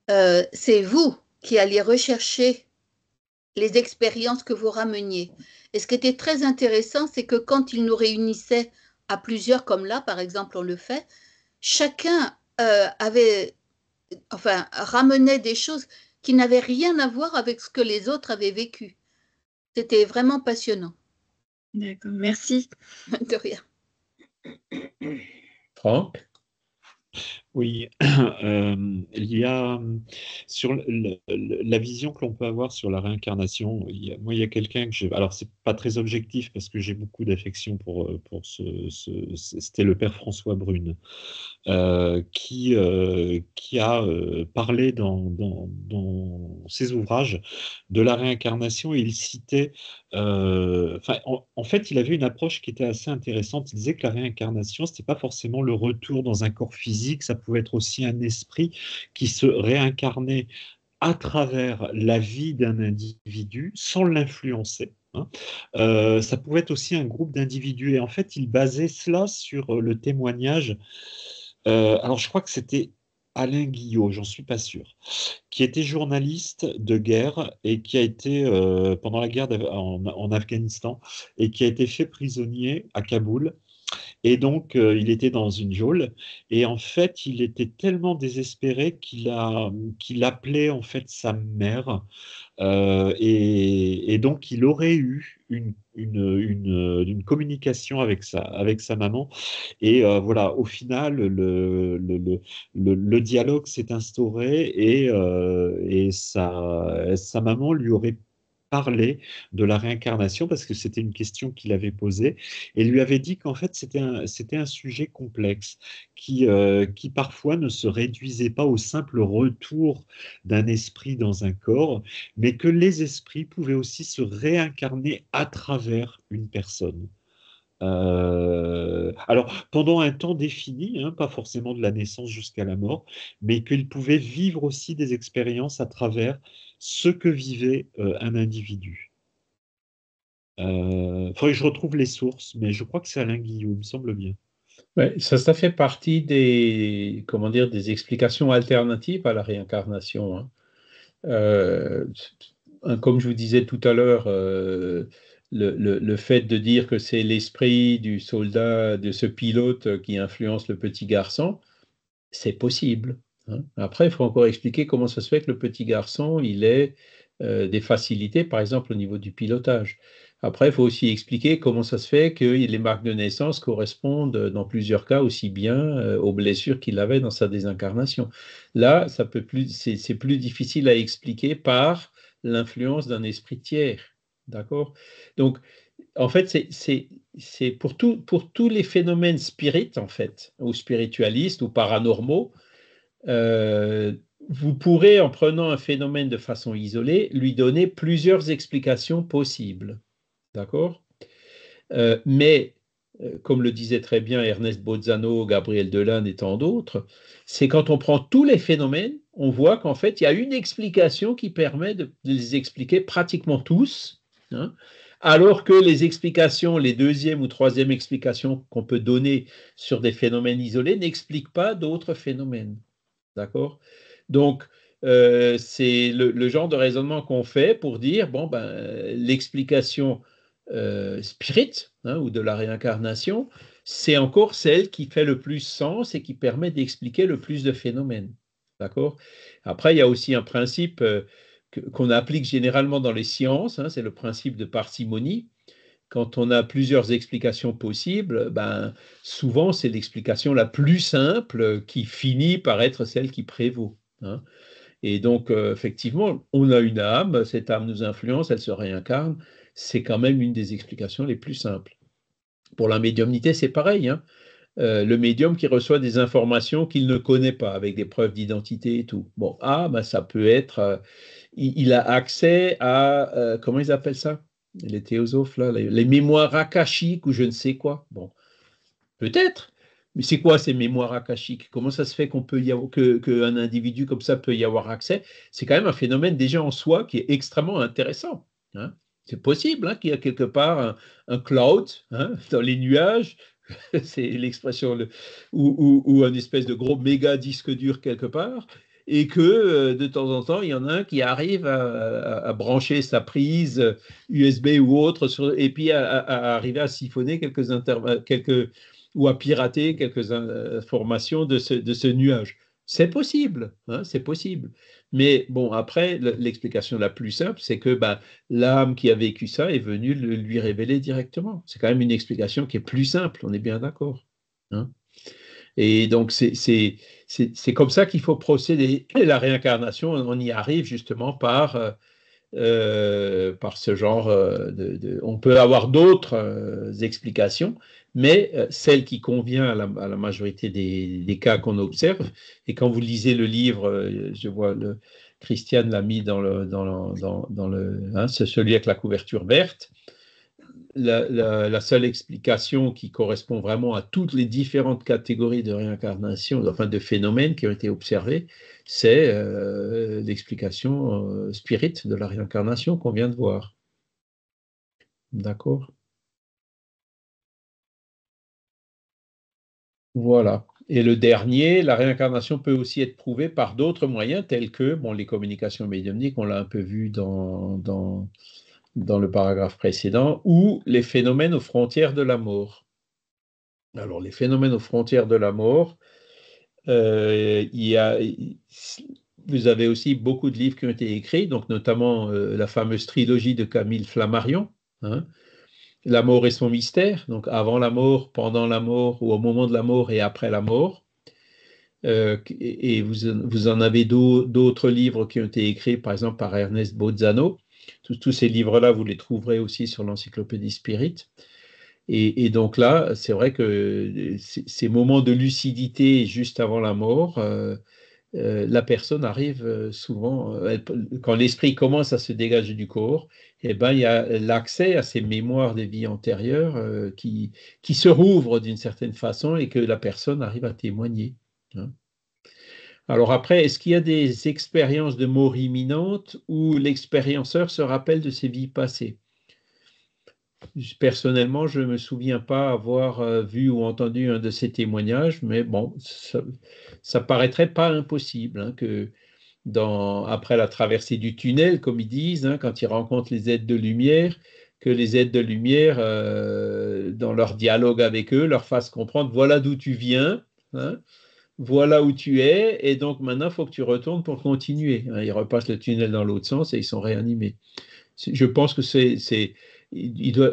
C'est vous qui alliez rechercher les expériences que vous rameniez. Et ce qui était très intéressant, c'est que quand il nous réunissait à plusieurs, comme là, par exemple, on le fait, chacun ramenait des choses qui n'avaient rien à voir avec ce que les autres avaient vécu. C'était vraiment passionnant. D'accord, merci. De rien. Franck? Oui, il y a sur la vision que l'on peut avoir sur la réincarnation. Moi, il y a quelqu'un que j'ai. Alors, c'est pas très objectif parce que j'ai beaucoup d'affection pour c'était le père François Brune, qui a parlé dans ses ouvrages de la réincarnation et il citait. En fait, il avait une approche qui était assez intéressante. Il disait que la réincarnation, c'était pas forcément le retour dans un corps physique, ça pouvait être aussi un esprit qui se réincarnait à travers la vie d'un individu sans l'influencer. Hein. Ça pouvait être aussi un groupe d'individus. Et en fait, il basait cela sur le témoignage. Alors, je crois que c'était Alain Guillot, j'en suis pas sûr, qui était journaliste de guerre et qui a été, pendant la guerre en Afghanistan, et qui a été fait prisonnier à Kaboul. Et donc, il était dans une geôle. Et en fait, il était tellement désespéré qu'il appelait en fait sa mère. Et donc, il aurait eu une communication avec sa maman. Et voilà, au final, le dialogue s'est instauré et sa maman lui aurait parlé de la réincarnation parce que c'était une question qu'il avait posée et lui avait dit qu'en fait c'était un sujet complexe qui parfois ne se réduisait pas au simple retour d'un esprit dans un corps, mais que les esprits pouvaient aussi se réincarner à travers une personne. Alors, pendant un temps défini, hein, pas forcément de la naissance jusqu'à la mort, mais qu'ils pouvaient vivre aussi des expériences à travers ce que vivait un individu. Faudrait que je retrouve les sources, mais je crois que c'est Alain Guillot, il me semble bien. Ouais, ça fait partie des explications alternatives à la réincarnation. Hein. Comme je vous disais tout à l'heure, le fait de dire que c'est l'esprit du soldat, de ce pilote qui influence le petit garçon, c'est possible. Hein. Après, il faut encore expliquer comment ça se fait que le petit garçon, il ait des facilités, par exemple au niveau du pilotage. Après, il faut aussi expliquer comment ça se fait que les marques de naissance correspondent dans plusieurs cas aussi bien aux blessures qu'il avait dans sa désincarnation. Là, c'est plus difficile à expliquer par l'influence d'un esprit tiers. D'accord? Donc, en fait, c'est pour tous les phénomènes spirites, en fait, ou spiritualistes, ou paranormaux, vous pourrez, en prenant un phénomène de façon isolée, lui donner plusieurs explications possibles. D'accord? Mais, comme le disait très bien Ernest Bozzano, Gabriel Delanne et tant d'autres, c'est quand on prend tous les phénomènes, on voit qu'en fait, il y a une explication qui permet de les expliquer pratiquement tous, hein, alors que les explications, les deuxième ou troisième explications qu'on peut donner sur des phénomènes isolés n'expliquent pas d'autres phénomènes. D'accord? Donc, c'est le genre de raisonnement qu'on fait pour dire, bon, l'explication spirit, hein, ou de la réincarnation, c'est encore celle qui fait le plus sens et qui permet d'expliquer le plus de phénomènes. D'accord? Après, il y a aussi un principe qu'on applique généralement dans les sciences, hein, c'est le principe de parcimonie. Quand on a plusieurs explications possibles, souvent c'est l'explication la plus simple qui finit par être celle qui prévaut. Hein. Et donc, effectivement, on a une âme, cette âme nous influence, elle se réincarne. C'est quand même une des explications les plus simples. Pour la médiumnité, c'est pareil, hein. Le médium qui reçoit des informations qu'il ne connaît pas, avec des preuves d'identité et tout. Bon, ben, ça peut être, il a accès à, comment ils appellent ça? Les théosophes, là, les mémoires akashiques ou je ne sais quoi. Bon, peut-être. Mais c'est quoi ces mémoires akashiques? Comment ça se fait qu'on peut qu'un individu comme ça peut y avoir accès? C'est quand même un phénomène déjà en soi qui est extrêmement intéressant, hein. C'est possible, hein, qu'il y a quelque part un cloud, hein, dans les nuages, c'est l'expression, ou un espèce de gros méga disque dur quelque part, et que de temps en temps, il y en a un qui arrive à brancher sa prise USB ou autre, et puis à arriver à siphonner ou à pirater quelques informations de ce nuage. C'est possible, hein, c'est possible. Mais bon, après, l'explication la plus simple, c'est que l'âme qui a vécu ça est venue lui révéler directement. C'est quand même une explication qui est plus simple, on est bien d'accord, hein. Et donc, c'est comme ça qu'il faut procéder. Et la réincarnation, on y arrive justement par ce genre On peut avoir d'autres explications, mais celle qui convient à la majorité des cas qu'on observe. Et quand vous lisez le livre, je vois Christiane l'a mis dans hein, c'est celui avec la couverture verte. La seule explication qui correspond vraiment à toutes les différentes catégories de réincarnation, enfin de phénomènes qui ont été observés, c'est l'explication spirit de la réincarnation qu'on vient de voir. D'accord? Voilà. Et le dernier, la réincarnation peut aussi être prouvée par d'autres moyens tels que les communications médiumniques, on l'a un peu vu dans le paragraphe précédent, ou les phénomènes aux frontières de la mort. Alors, les phénomènes aux frontières de la mort, vous avez aussi beaucoup de livres qui ont été écrits, donc notamment la fameuse trilogie de Camille Flammarion, hein, La mort et son mystère, donc avant la mort, pendant la mort, ou au moment de la mort et après la mort. Et vous en avez d'autres livres qui ont été écrits, par exemple, par Ernest Bozzano. Tous ces livres-là, vous les trouverez aussi sur l'encyclopédie Spirit. Et donc là, c'est vrai que ces moments de lucidité juste avant la mort, la personne arrive souvent, quand l'esprit commence à se dégager du corps, il y a l'accès à ces mémoires des vies antérieures qui se rouvrent d'une certaine façon et que la personne arrive à témoigner, hein. Alors après, est-ce qu'il y a des expériences de mort imminente où l'expérienceur se rappelle de ses vies passées? Personnellement, je ne me souviens pas avoir vu ou entendu un de ces témoignages, mais bon, ça paraîtrait pas impossible, hein, que après la traversée du tunnel, comme ils disent, hein, quand ils rencontrent les êtres de lumière, que les êtres de lumière, dans leur dialogue avec eux, leur fassent comprendre, voilà d'où tu viens, hein, voilà où tu es, et donc maintenant, il faut que tu retournes pour continuer, hein. Ils repassent le tunnel dans l'autre sens et ils sont réanimés. Je pense que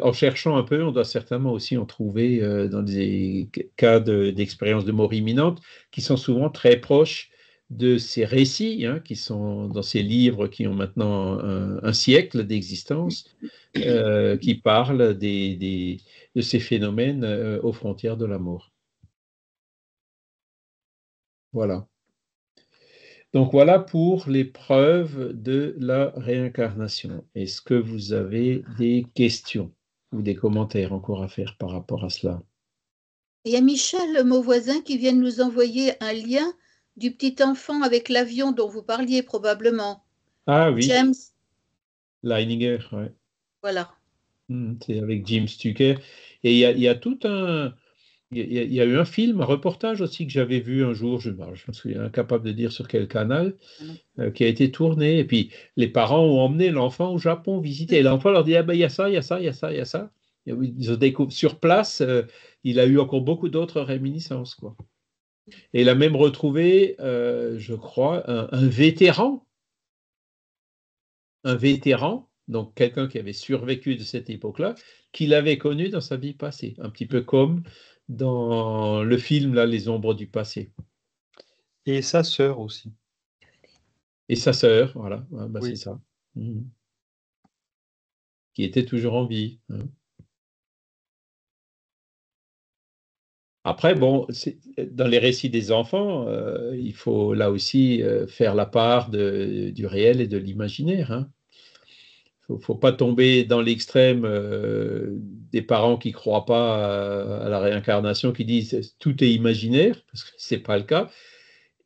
en cherchant un peu, on doit certainement aussi en trouver dans des cas d'expérience de mort imminente qui sont souvent très proches de ces récits, hein, qui sont dans ces livres qui ont maintenant un siècle d'existence, qui parlent de ces phénomènes aux frontières de la mort. Voilà. Donc voilà pour les preuves de la réincarnation. Est-ce que vous avez des questions ou des commentaires encore à faire par rapport à cela? Il y a Michel Mauvoisin qui vient de nous envoyer un lien du petit enfant avec l'avion dont vous parliez probablement. Ah oui, James. Leininger, ouais. Voilà. C'est avec Jim Stucker. Et il y a tout un... Il y a eu un film, un reportage aussi que j'avais vu un jour, je me souviens incapable de dire sur quel canal, qui a été tourné. Et puis les parents ont emmené l'enfant au Japon visiter. Et l'enfant leur dit, ah ben il y a ça, il y a ça, il y a ça, il y a ça. Et ils ont découvert sur place, il a eu encore beaucoup d'autres réminiscences, quoi. Et il a même retrouvé, je crois, un vétéran, donc quelqu'un qui avait survécu de cette époque-là, qu'il avait connu dans sa vie passée, un petit peu comme dans le film là, Les Ombres du passé. Et sa sœur aussi. Et sa sœur, voilà, bah, Oui. c'est ça. Qui était toujours en vie. Après, bon, dans les récits des enfants, il faut là aussi faire la part du réel et de l'imaginaire. Il ne faut pas tomber dans l'extrême des parents qui ne croient pas à la réincarnation, qui disent tout est imaginaire, parce que ce n'est pas le cas.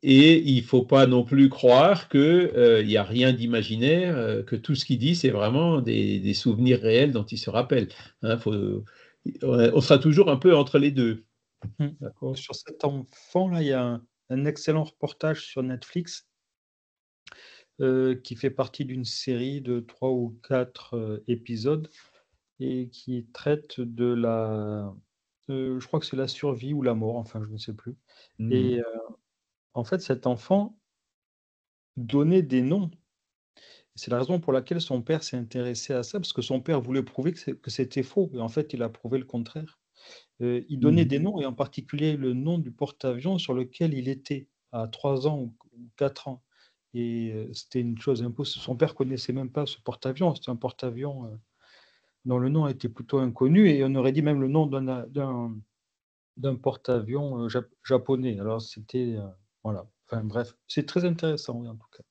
Et il ne faut pas non plus croire qu'il n'y a rien d'imaginaire, que tout ce qu'il dit, c'est vraiment des souvenirs réels dont il se rappelle. On sera toujours un peu entre les deux. D'accord. Sur cet enfant-là, il y a un excellent reportage sur Netflix qui fait partie d'une série de 3 ou 4 épisodes et qui traite de la... je crois que c'est la survie ou la mort, enfin, je ne sais plus. Et en fait, cet enfant donnait des noms. C'est la raison pour laquelle son père s'est intéressé à ça, parce que son père voulait prouver que c'était faux. Et en fait, il a prouvé le contraire. Il donnait des noms, et en particulier le nom du porte-avions sur lequel il était à 3 ans ou 4 ans. Et c'était une chose impossible. Son père connaissait même pas ce porte-avions. C'était un porte-avions dont le nom était plutôt inconnu, et on aurait dit même le nom d'un porte-avions japonais. Alors c'était voilà. Enfin bref, c'est très intéressant, oui, en tout cas.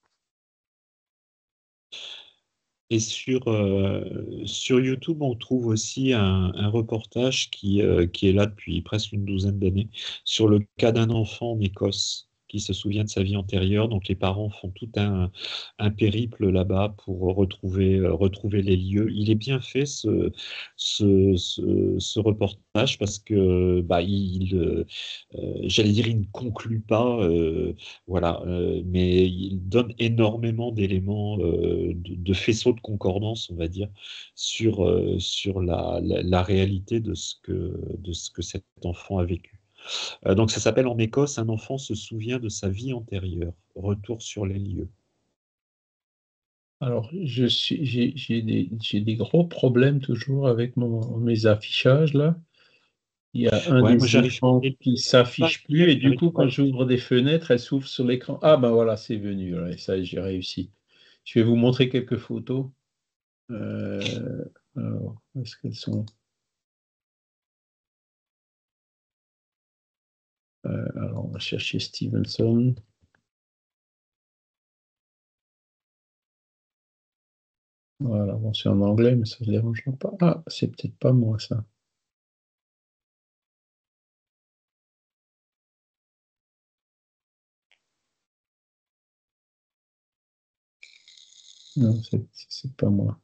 Et sur YouTube, on trouve aussi un reportage qui est là depuis presque une douzaine d'années sur le cas d'un enfant en Écosse qui se souvient de sa vie antérieure. Donc les parents font tout un périple là-bas pour retrouver les lieux. Il est bien fait ce reportage parce que j'allais dire, il ne conclut pas, voilà, mais il donne énormément d'éléments, de faisceaux de concordance, on va dire, sur la réalité de ce que cet enfant a vécu. Donc ça s'appelle en Écosse, un enfant se souvient de sa vie antérieure. Retour sur les lieux. Alors, j'ai des gros problèmes toujours avec mes affichages là. Il y a un Ouais, des moi j'arrive écrans qui ne s'affiche plus, et du coup, quand pas. j'ouvre des fenêtres, elles s'ouvrent sur l'écran. Ah ben voilà, c'est venu, ouais, ça j'ai réussi. Je vais vous montrer quelques photos. Alors, où est-ce qu'elles sont? Alors, on va chercher Stevenson. Voilà, bon, c'est en anglais, mais ça ne dérangera pas. Ah, c'est peut-être pas moi, ça. Non, c'est pas moi.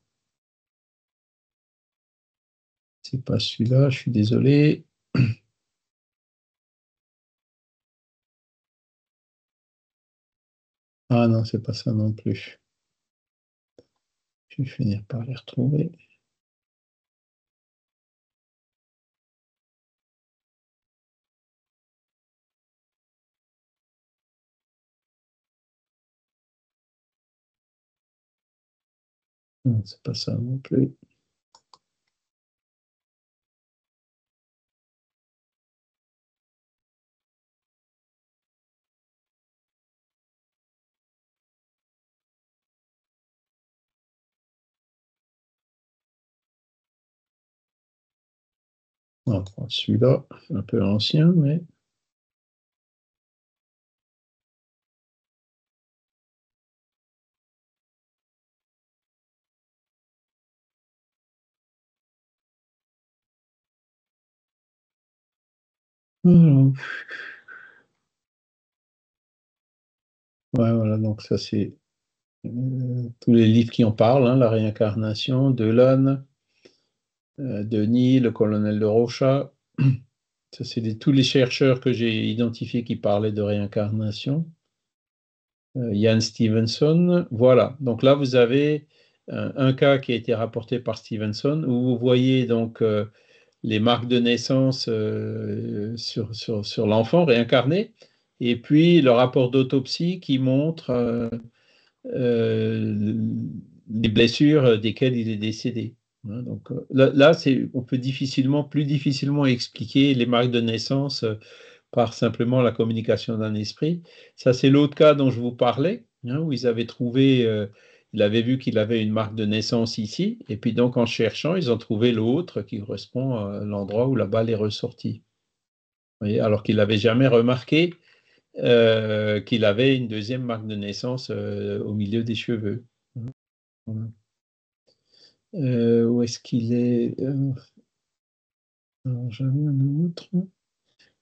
C'est pas celui-là, je suis désolé. Ah non, c'est pas ça non plus. Je vais finir par les retrouver. Non, c'est pas ça non plus. On va prendre celui-là, un peu ancien, mais... Alors. Ouais, voilà, donc ça c'est tous les livres qui en parlent, hein, la réincarnation, Delane, Denis, le colonel de Rocha. Ça c'est tous les chercheurs que j'ai identifiés qui parlaient de réincarnation. Ian Stevenson, voilà. Donc là vous avez un cas qui a été rapporté par Stevenson où vous voyez donc les marques de naissance sur l'enfant réincarné, et puis le rapport d'autopsie qui montre les blessures desquelles il est décédé. Donc là on peut plus difficilement expliquer les marques de naissance par simplement la communication d'un esprit. Ça, c'est l'autre cas dont je vous parlais. hein, où ils avaient trouvé, il avait vu qu'il avait une marque de naissance ici, et puis donc en cherchant, ils ont trouvé l'autre qui correspond à l'endroit où la balle est ressortie. Vous voyez, alors qu'il n'avait jamais remarqué qu'il avait une deuxième marque de naissance au milieu des cheveux. Voilà. Où est-ce qu'il est, alors, j'avais un autre.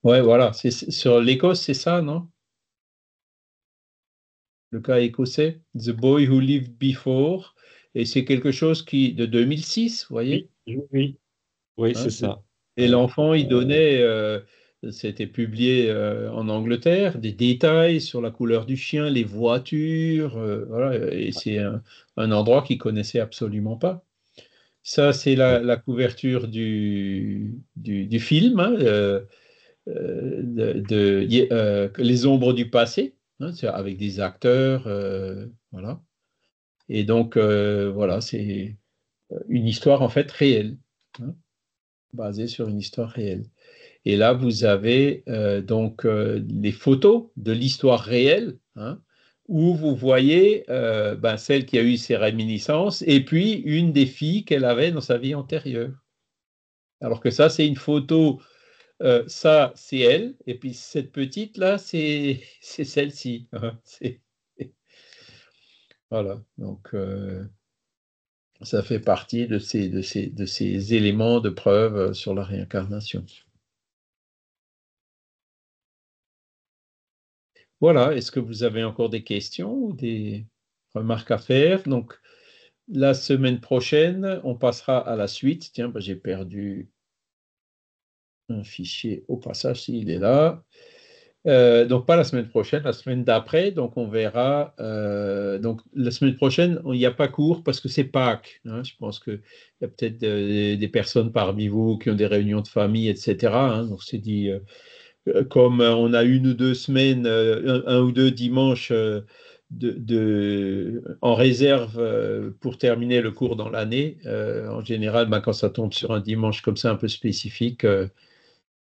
Ouais, voilà, sur l'Écosse, c'est ça, non? Le cas écossais, The Boy Who Lived Before, et c'est quelque chose de 2006, vous voyez? Oui, Hein, c'est ça. et l'enfant, il donnait, c'était publié en Angleterre, des détails sur la couleur du chien, les voitures, voilà, et c'est un endroit qu'il connaissait absolument pas. Ça, c'est la couverture du film, hein, Les ombres du passé, hein, c'est avec des acteurs, voilà. Et donc, voilà, c'est une histoire en fait réelle, hein, basée sur une histoire réelle. Et là, vous avez donc les photos de l'histoire réelle, hein, où vous voyez celle qui a eu ses réminiscences et puis une des filles qu'elle avait dans sa vie antérieure. Alors que ça, c'est une photo, ça, c'est elle, et puis cette petite-là, c'est celle-ci, hein, voilà, donc ça fait partie de ces éléments de preuve sur la réincarnation. Voilà, est-ce que vous avez encore des questions ou des remarques à faire? Donc, la semaine prochaine, on passera à la suite. Tiens, j'ai perdu un fichier au passage, s'il est là. Donc, pas la semaine prochaine, la semaine d'après. Donc, on verra. Donc, la semaine prochaine, il n'y a pas cours parce que c'est Pâques, hein. Je pense qu'il y a peut-être des personnes parmi vous qui ont des réunions de famille, etc., hein. Donc, c'est dit, comme on a 1 ou 2 semaines, un ou deux dimanches en réserve pour terminer le cours dans l'année, en général, quand ça tombe sur un dimanche comme ça un peu spécifique,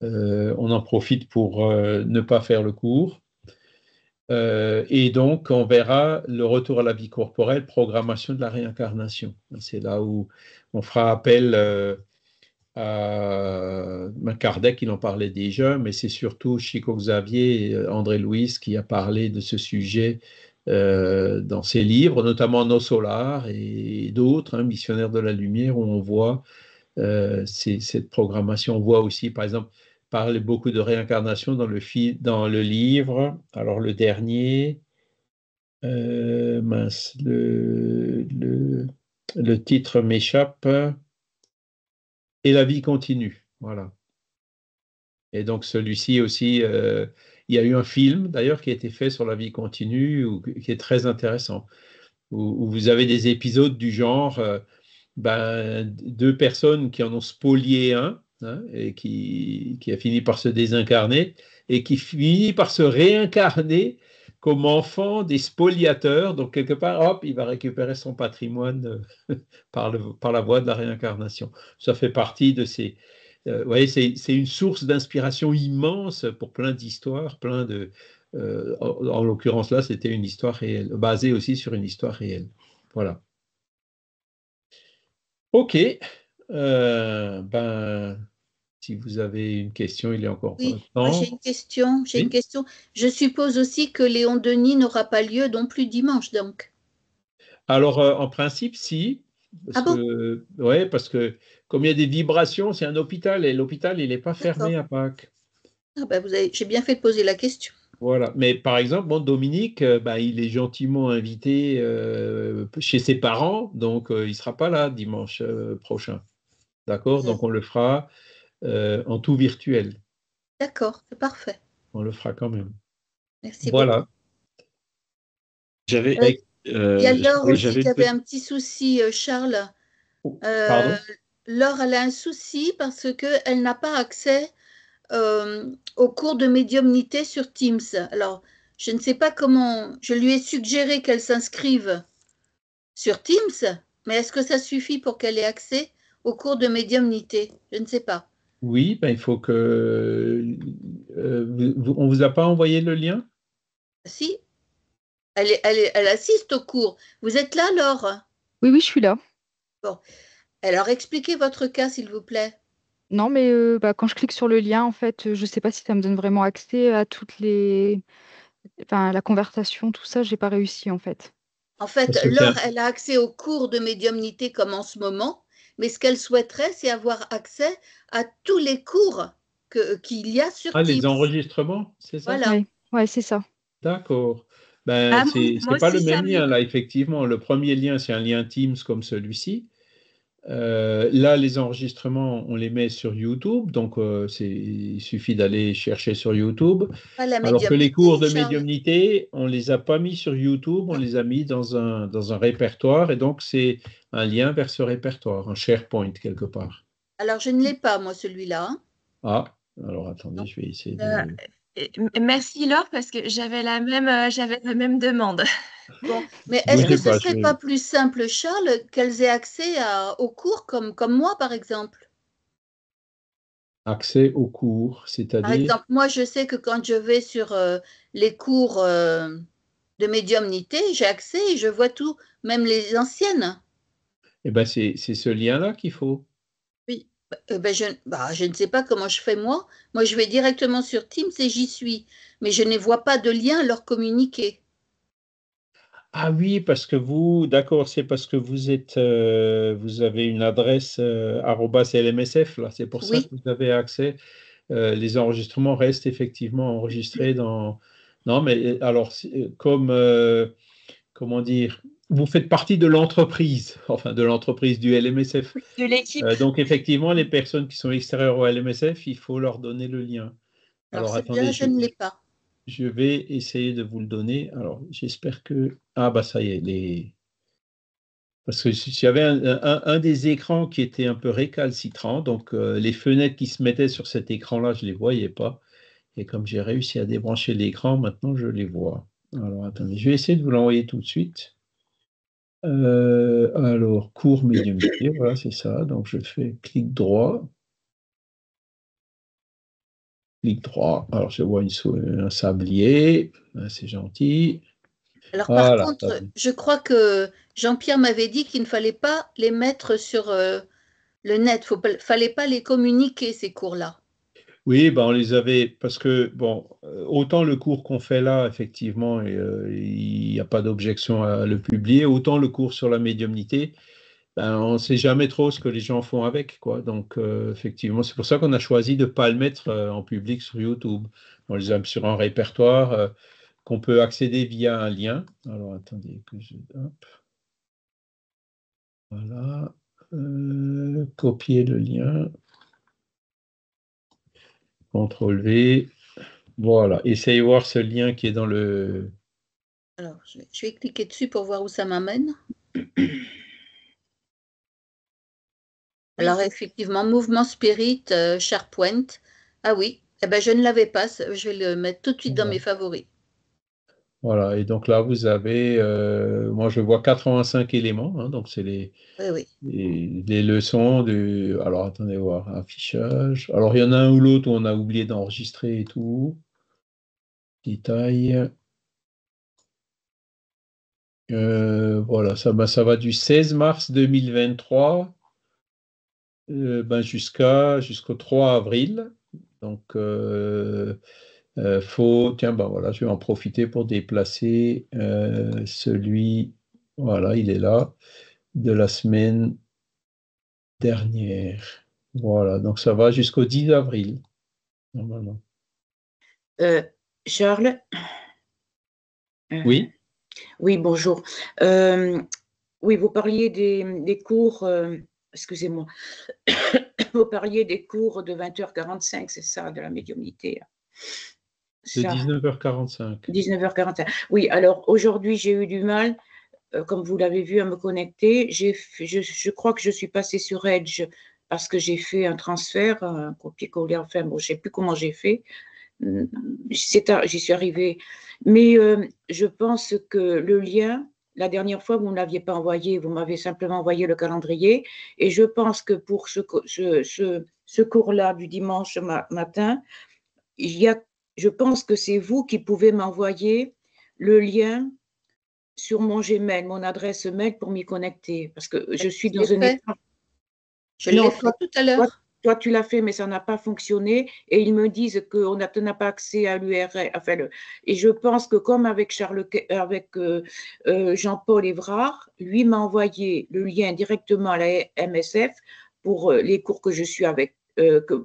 on en profite pour ne pas faire le cours. Et donc, on verra le retour à la vie corporelle, programmation de la réincarnation. C'est là où on fera appel Kardec, il en parlait déjà, mais c'est surtout Chico Xavier et André Louis qui a parlé de ce sujet dans ses livres, notamment Nos Solar et d'autres, hein, Missionnaires de la Lumière, où on voit cette programmation. On voit aussi, par exemple, parler beaucoup de réincarnation dans le livre. Alors, le dernier, mince, le titre m'échappe. Et la vie continue, voilà. Et donc celui-ci aussi, il y a eu un film d'ailleurs qui a été fait sur la vie continue, qui est très intéressant, où vous avez des épisodes du genre, 2 personnes qui en ont spolié un, hein, et qui a fini par se désincarner, et qui finit par se réincarner comme enfant des spoliateurs. Donc quelque part, hop, il va récupérer son patrimoine par la voie de la réincarnation. Ça fait partie de ces... vous voyez, c'est une source d'inspiration immense pour plein d'histoires, en l'occurrence là, c'était une histoire réelle, basée aussi sur une histoire réelle. Voilà. Ok. Si vous avez une question, il est encore pas Oui, temps. moi j'ai une question. Oui. Une question. Je suppose aussi que Léon Denis n'aura pas lieu non plus dimanche, donc. Alors, en principe, si. Parce que comme il y a des vibrations, c'est un hôpital et l'hôpital, il n'est pas fermé à Pâques. Ah ben j'ai bien fait de poser la question. Voilà. Mais par exemple, Dominique, il est gentiment invité chez ses parents, donc il ne sera pas là dimanche prochain. D'accord? Donc on le fera en tout virtuel. D'accord, c'est parfait. On le fera quand même. Merci voilà. beaucoup. Il y a Laure aussi qui avait une un petit souci, Charles. Pardon? Laure, elle a un souci parce qu'elle n'a pas accès au cours de médiumnité sur Teams. Alors, je ne sais pas comment. Je lui ai suggéré qu'elle s'inscrive sur Teams, mais est-ce que ça suffit pour qu'elle ait accès au cours de médiumnité? Je ne sais pas. Oui, il faut que... on ne vous a pas envoyé le lien? Si, Elle assiste au cours. Vous êtes là, Laure? Oui, oui, je suis là. Bon. Alors, expliquez votre cas, s'il vous plaît. Non, mais quand je clique sur le lien, en fait, je ne sais pas si ça me donne vraiment accès à la conversation, tout ça, j'ai pas réussi, en fait. En fait, Parce que Laure, elle a accès aux cours de médiumnité comme en ce moment, mais ce qu'elle souhaiterait, c'est avoir accès à tous les cours qu'il y a sur les Teams. enregistrements, c'est ça? Voilà. Oui, ouais, c'est ça. D'accord. Ben, Ah, c'est moi pas le aussi, ça même lien, me... là, effectivement. Le premier lien, c'est un lien Teams comme celui-ci. Là, les enregistrements, on les met sur YouTube, donc il suffit d'aller chercher sur YouTube. Pas la Alors que les cours médiumnité, de Charles. médiumnité, on les a pas mis sur YouTube, on les a mis dans un répertoire, et donc c'est un lien vers ce répertoire, un SharePoint quelque part. Alors, je ne l'ai pas, moi, celui-là. Hein. Ah, alors attendez, Non. je vais essayer Euh, de... Merci Laure, parce que j'avais la même demande. Bon, mais est-ce que Bougez ce pas, serait pas plus simple, Charles, qu'elles aient accès aux cours comme moi, par exemple? accès aux cours, Par c'est-à-dire... exemple, moi, je sais que quand je vais sur les cours de médiumnité, j'ai accès et je vois tout, même les anciennes. Eh ben, c'est ce lien-là qu'il faut. Oui. Je ne sais pas comment je fais moi. Moi, je vais directement sur Teams et j'y suis. Mais je ne vois pas de lien à leur communiquer. Ah oui, parce que vous, d'accord, c'est parce que vous êtes, vous avez une adresse @lmsf, là, c'est pour ça que Oui, vous avez accès. Les enregistrements restent effectivement enregistrés dans... Non, mais alors, comme, comment dire, vous faites partie de l'entreprise, enfin de l'entreprise du LMSF. De l'équipe. Donc, effectivement, les personnes qui sont extérieures au LMSF, il faut leur donner le lien. alors Alors, celui-là, attendez, je ne l'ai pas. je vais essayer de vous le donner. Alors, j'espère que... Ah, bah ça y est, parce que s'il y avait un des écrans qui était un peu récalcitrant, donc les fenêtres qui se mettaient sur cet écran-là, je ne les voyais pas. Et comme j'ai réussi à débrancher l'écran, maintenant je les vois. Alors, attendez, je vais essayer de vous l'envoyer tout de suite. Alors, cours médiumnité, voilà, c'est ça. Donc, je fais clic droit. Clic droit. Alors, je vois un sablier. Ah, c'est gentil. Alors par Voilà. contre, je crois que Jean-Pierre m'avait dit qu'il ne fallait pas les mettre sur le net. Fallait pas les communiquer, ces cours-là. Oui, ben on les avait, parce que, bon, autant le cours qu'on fait là, effectivement, il n'y a pas d'objection à le publier, autant le cours sur la médiumnité, ben, on ne sait jamais trop ce que les gens font avec, quoi. Donc, effectivement, c'est pour ça qu'on a choisi de ne pas le mettre en public sur YouTube. On les a sur un répertoire qu'on peut accéder via un lien. Alors, attendez, hop. Voilà. Copier le lien. CTRL V. Voilà. Essayez de voir ce lien qui est dans le... Alors, je vais cliquer dessus pour voir où ça m'amène. Alors, effectivement, Mouvement Spirit, SharePoint. Ah oui, eh ben, je ne l'avais pas. Je vais le mettre tout de suite dans mes favoris. Voilà, et donc là, vous avez, moi je vois 85 éléments, hein, donc c'est Oui, oui. les leçons du... Alors attendez voir, affichage. Alors il y en a un ou l'autre où on a oublié d'enregistrer et tout. Détail. Voilà, ça va du 16 mars 2023 jusqu'au 3 avril. Donc, tiens, ben voilà, je vais en profiter pour déplacer celui, voilà, il est là, de la semaine dernière. Voilà, donc ça va jusqu'au 10 avril, normalement. Charles? Oui, Oui, bonjour. Oui, vous parliez des cours, excusez-moi, vous parliez des cours de 20h45, c'est ça, de la médiumnité. de Ça, 19h45. 19h45. Oui, alors aujourd'hui, j'ai eu du mal, comme vous l'avez vu, à me connecter. Je crois que je suis passée sur Edge parce que j'ai fait un transfert, un copier-coller, enfin, bon, je ne sais plus comment j'ai fait. J'y suis arrivée. Mais je pense que le lien, la dernière fois, vous ne me l'aviez pas envoyé, vous m'avez simplement envoyé le calendrier. Et je pense que pour ce cours-là du dimanche matin, je pense que c'est vous qui pouvez m'envoyer le lien sur mon Gmail, mon adresse mail pour m'y connecter, parce que je suis Je dans l'ai un fait. état. Je Non, l'ai fait tout à l'heure. toi, tu l'as fait, mais ça n'a pas fonctionné. Et ils me disent qu'on n'a pas accès à l'URL. Enfin, et je pense que comme avec Jean-Paul Évrard, lui m'a envoyé le lien directement à la MSF pour les cours que je suis avec,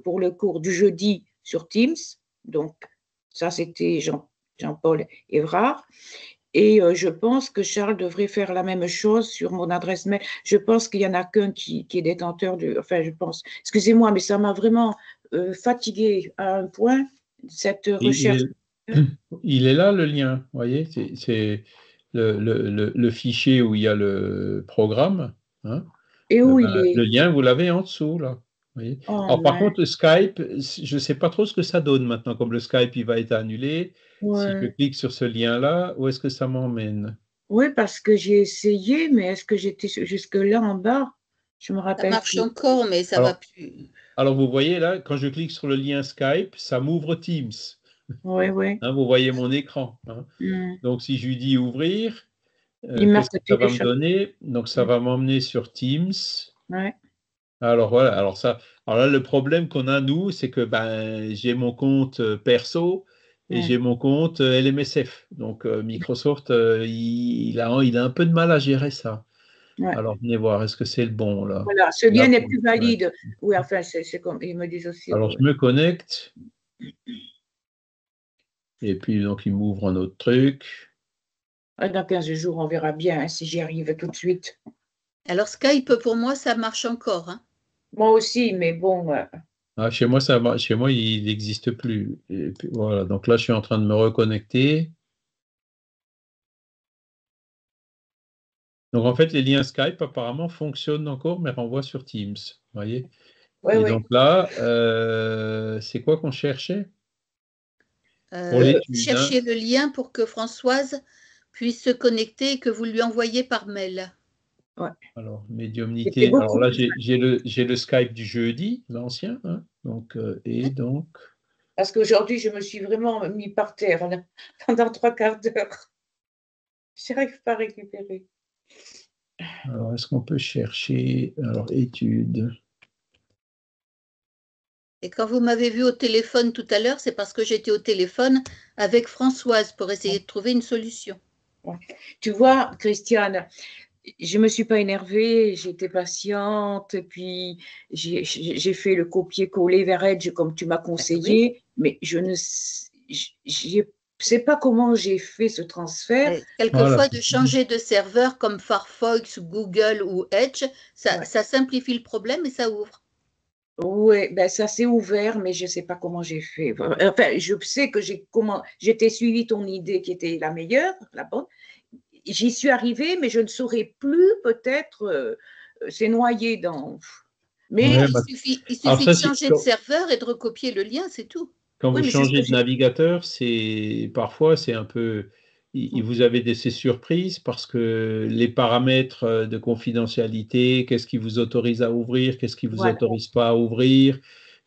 pour le cours du jeudi sur Teams. Donc, ça, c'était Jean-Paul Évrard. Et je pense que Charles devrait faire la même chose sur mon adresse mail. Je pense qu'il n'y en a qu'un qui est détenteur du. Enfin, je pense. Excusez-moi, mais ça m'a vraiment fatiguée à un point, cette recherche. Il est là le lien, vous voyez, c'est le fichier où il y a le programme. Hein. Et où il Ben, est? le lien, vous l'avez en dessous, là. Vous voyez. Oh, Alors, par mince. contre, le Skype, je ne sais pas trop ce que ça donne maintenant, comme le Skype, il va être annulé. Si je Ouais. clique sur ce lien-là, où est-ce que ça m'emmène? Oui, parce que j'ai essayé, mais est-ce que j'étais jusque-là en bas? Je me Ça rappelle marche plus. encore, mais ça va Alors, plus. alors, vous voyez là, quand je clique sur le lien Skype, ça m'ouvre Teams. Oui, oui. Hein, vous voyez mon écran. Hein. Mm. Donc, si je lui dis ouvrir, Il qu'est-ce marque que ça va me télécharger. donner? Donc, ça va m'emmener sur Teams. Ouais. Alors voilà, alors là, le problème qu'on a, nous, c'est que ben, j'ai mon compte perso et Mm. j'ai mon compte LMSF. Donc, Microsoft, il a un peu de mal à gérer ça. Ouais. Alors, venez voir, est-ce que c'est le bon, là? Voilà, ce Là, lien n'est pour- plus ouais. valide. Oui, enfin, c'est comme ils me disent aussi. Alors, Ouais. je me connecte. Et puis, donc, il m'ouvre un autre truc. Dans 15 jours, on verra bien hein, si j'y arrive tout de suite. Alors Skype, pour moi, ça marche encore. Hein. Moi aussi, mais bon. Ah, chez moi, il n'existe plus. Et puis, voilà, donc là, je suis en train de me reconnecter. Donc, en fait, les liens Skype, apparemment, fonctionnent encore, mais renvoient sur Teams. Vous voyez? Ouais, Et ouais. donc là, c'est quoi qu'on cherchait? Pour l'étude, hein? Cherchez le lien pour que Françoise puisse se connecter et que vous lui envoyez par mail. Ouais. Alors, C'était médiumnité. beaucoup Alors là, plus j'ai le Skype du jeudi, l'ancien. Hein. Donc, et donc, parce qu'aujourd'hui, je me suis vraiment mis par terre là, pendant 3/4 d'heure. Je n'arrive pas à récupérer. alors, est-ce qu'on peut chercher? Alors, études. Et quand vous m'avez vu au téléphone tout à l'heure, c'est parce que j'étais au téléphone avec Françoise pour essayer de trouver une solution. Ouais. Tu vois, Christiane, je ne me suis pas énervée, j'étais patiente, puis j'ai fait le copier-coller vers Edge comme tu m'as conseillé, mais je ne sais pas comment j'ai fait ce transfert. Quelquefois, Voilà. de changer de serveur comme Firefox, Google ou Edge, ça simplifie le problème et ça ouvre. Oui, ben ça s'est ouvert, mais je ne sais pas comment j'ai fait. Enfin, je sais que j'étais suivi ton idée qui était la meilleure, la bonne. J'y suis arrivée, mais je ne saurais plus peut-être. C'est noyé dans. Mais Ouais, il suffit alors de changer de serveur et de recopier le lien, c'est tout. quand oui, vous mais c'est ce changez que de navigateur, parfois c'est un peu. Vous avez ces surprises parce que les paramètres de confidentialité, qu'est-ce qui vous autorise à ouvrir, qu'est-ce qui vous Voilà. autorise pas à ouvrir,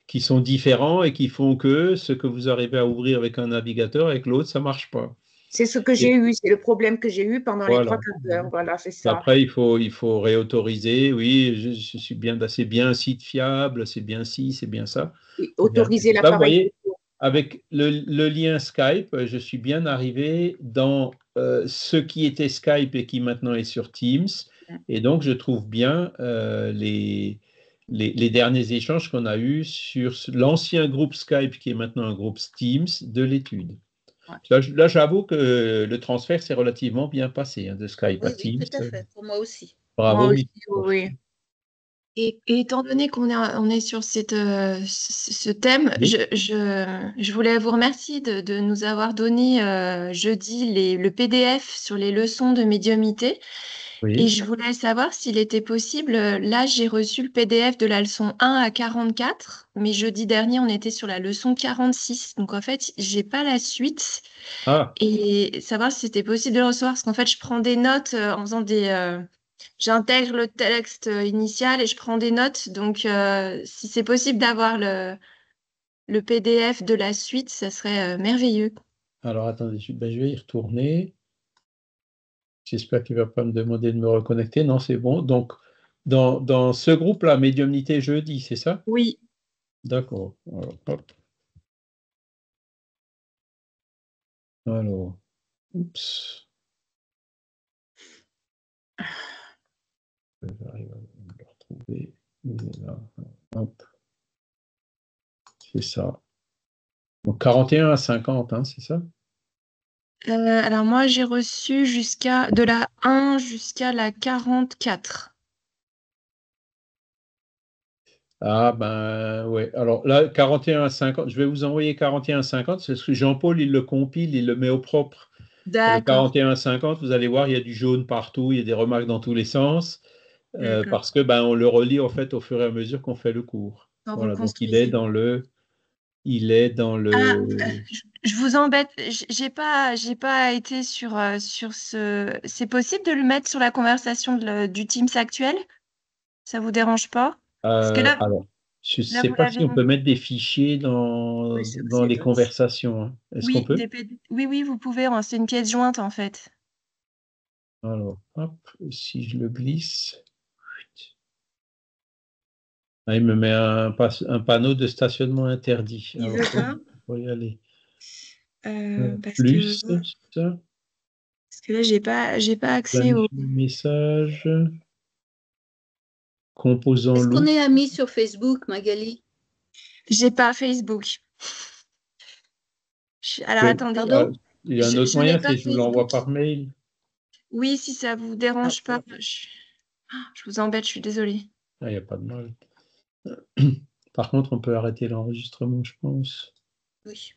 qui sont différents et qui font que ce que vous arrivez à ouvrir avec un navigateur, avec l'autre, ça marche pas. C'est ce que j'ai eu, c'est le problème que j'ai eu pendant les Voilà. 3/4 d'heure. Voilà, c'est ça. Après, il faut réautoriser. Oui, je suis bien, c'est bien un site fiable, c'est bien ci, c'est bien ça. Et autoriser Là, vous l'appareil. voyez, avec le lien Skype, je suis bien arrivé dans ce qui était Skype et qui maintenant est sur Teams. Et donc, je trouve bien les derniers échanges qu'on a eus sur l'ancien groupe Skype qui est maintenant un groupe Teams de l'étude. Ouais. Là, j'avoue que le transfert s'est relativement bien passé hein, de Skype à Oui, Teams. tout à fait, pour moi aussi. Bravo, Moi aussi, Microsoft. oui. Et étant donné on est sur ce thème, Oui. je voulais vous remercier de nous avoir donné jeudi le PDF sur les leçons de médiumnité. Oui. Et je voulais savoir s'il était possible, là j'ai reçu le PDF de la leçon 1 à 44, mais jeudi dernier on était sur la leçon 46. Donc en fait, j'ai pas la suite. Ah, Et savoir si c'était possible de le recevoir, parce qu'en fait je prends des notes en faisant j'intègre le texte initial et je prends des notes. Donc, si c'est possible d'avoir le PDF de la suite, ça serait merveilleux. alors attendez, je vais y retourner. J'espère qu'il ne va pas me demander de me reconnecter. Non, c'est bon. Donc, dans ce groupe-là, médiumnité jeudi, c'est ça? Oui. D'accord. Alors, hop. Alors, oups. J'arrive à le retrouver. Il est là. Hop. C'est ça. Donc 41 à 50, hein, c'est ça? Alors moi, j'ai reçu de la 1 jusqu'à la 44. Ah ben ouais. Alors là, 41 à 50, je vais vous envoyer 41 à 50, c'est ce que Jean-Paul, il le compile, il le met au propre. Le D'accord, 41 à 50, vous allez voir, il y a du jaune partout, il y a des remarques dans tous les sens, d'accord. parce que ben on le relit en fait au fur et à mesure qu'on fait le cours. Quand vous Voilà, donc construisez. il est dans Ah, le. je vous embête, j'ai pas été sur ce. C'est possible de le mettre sur la conversation du Teams actuel? Ça vous dérange pas? Parce que Alors, je ne là sais vous pas l'avez si on peut rempli. mettre des fichiers Oui, dans les conversations, hein. Est-ce qu'on oui, peut? oui, oui, vous pouvez, hein, c'est une pièce jointe en fait. Alors, hop, si je le glisse. Ah, il me met un panneau de stationnement interdit. Il Alors, veut pas? faut y aller. Parce Plus, ça, que là, j'ai pas accès au. planifier le message, composant Est-ce qu'on loop. est amis sur Facebook, Magali? J'ai pas Facebook. Alors attendez, Pardon? Il y a un autre je n'ai moyen, pas c'est que je vous l'envoie Facebook. par mail. Oui, si ça vous dérange pas, je vous embête, je suis désolée. Ah, il n'y a pas de mal. Par contre, on peut arrêter l'enregistrement, je pense. Oui.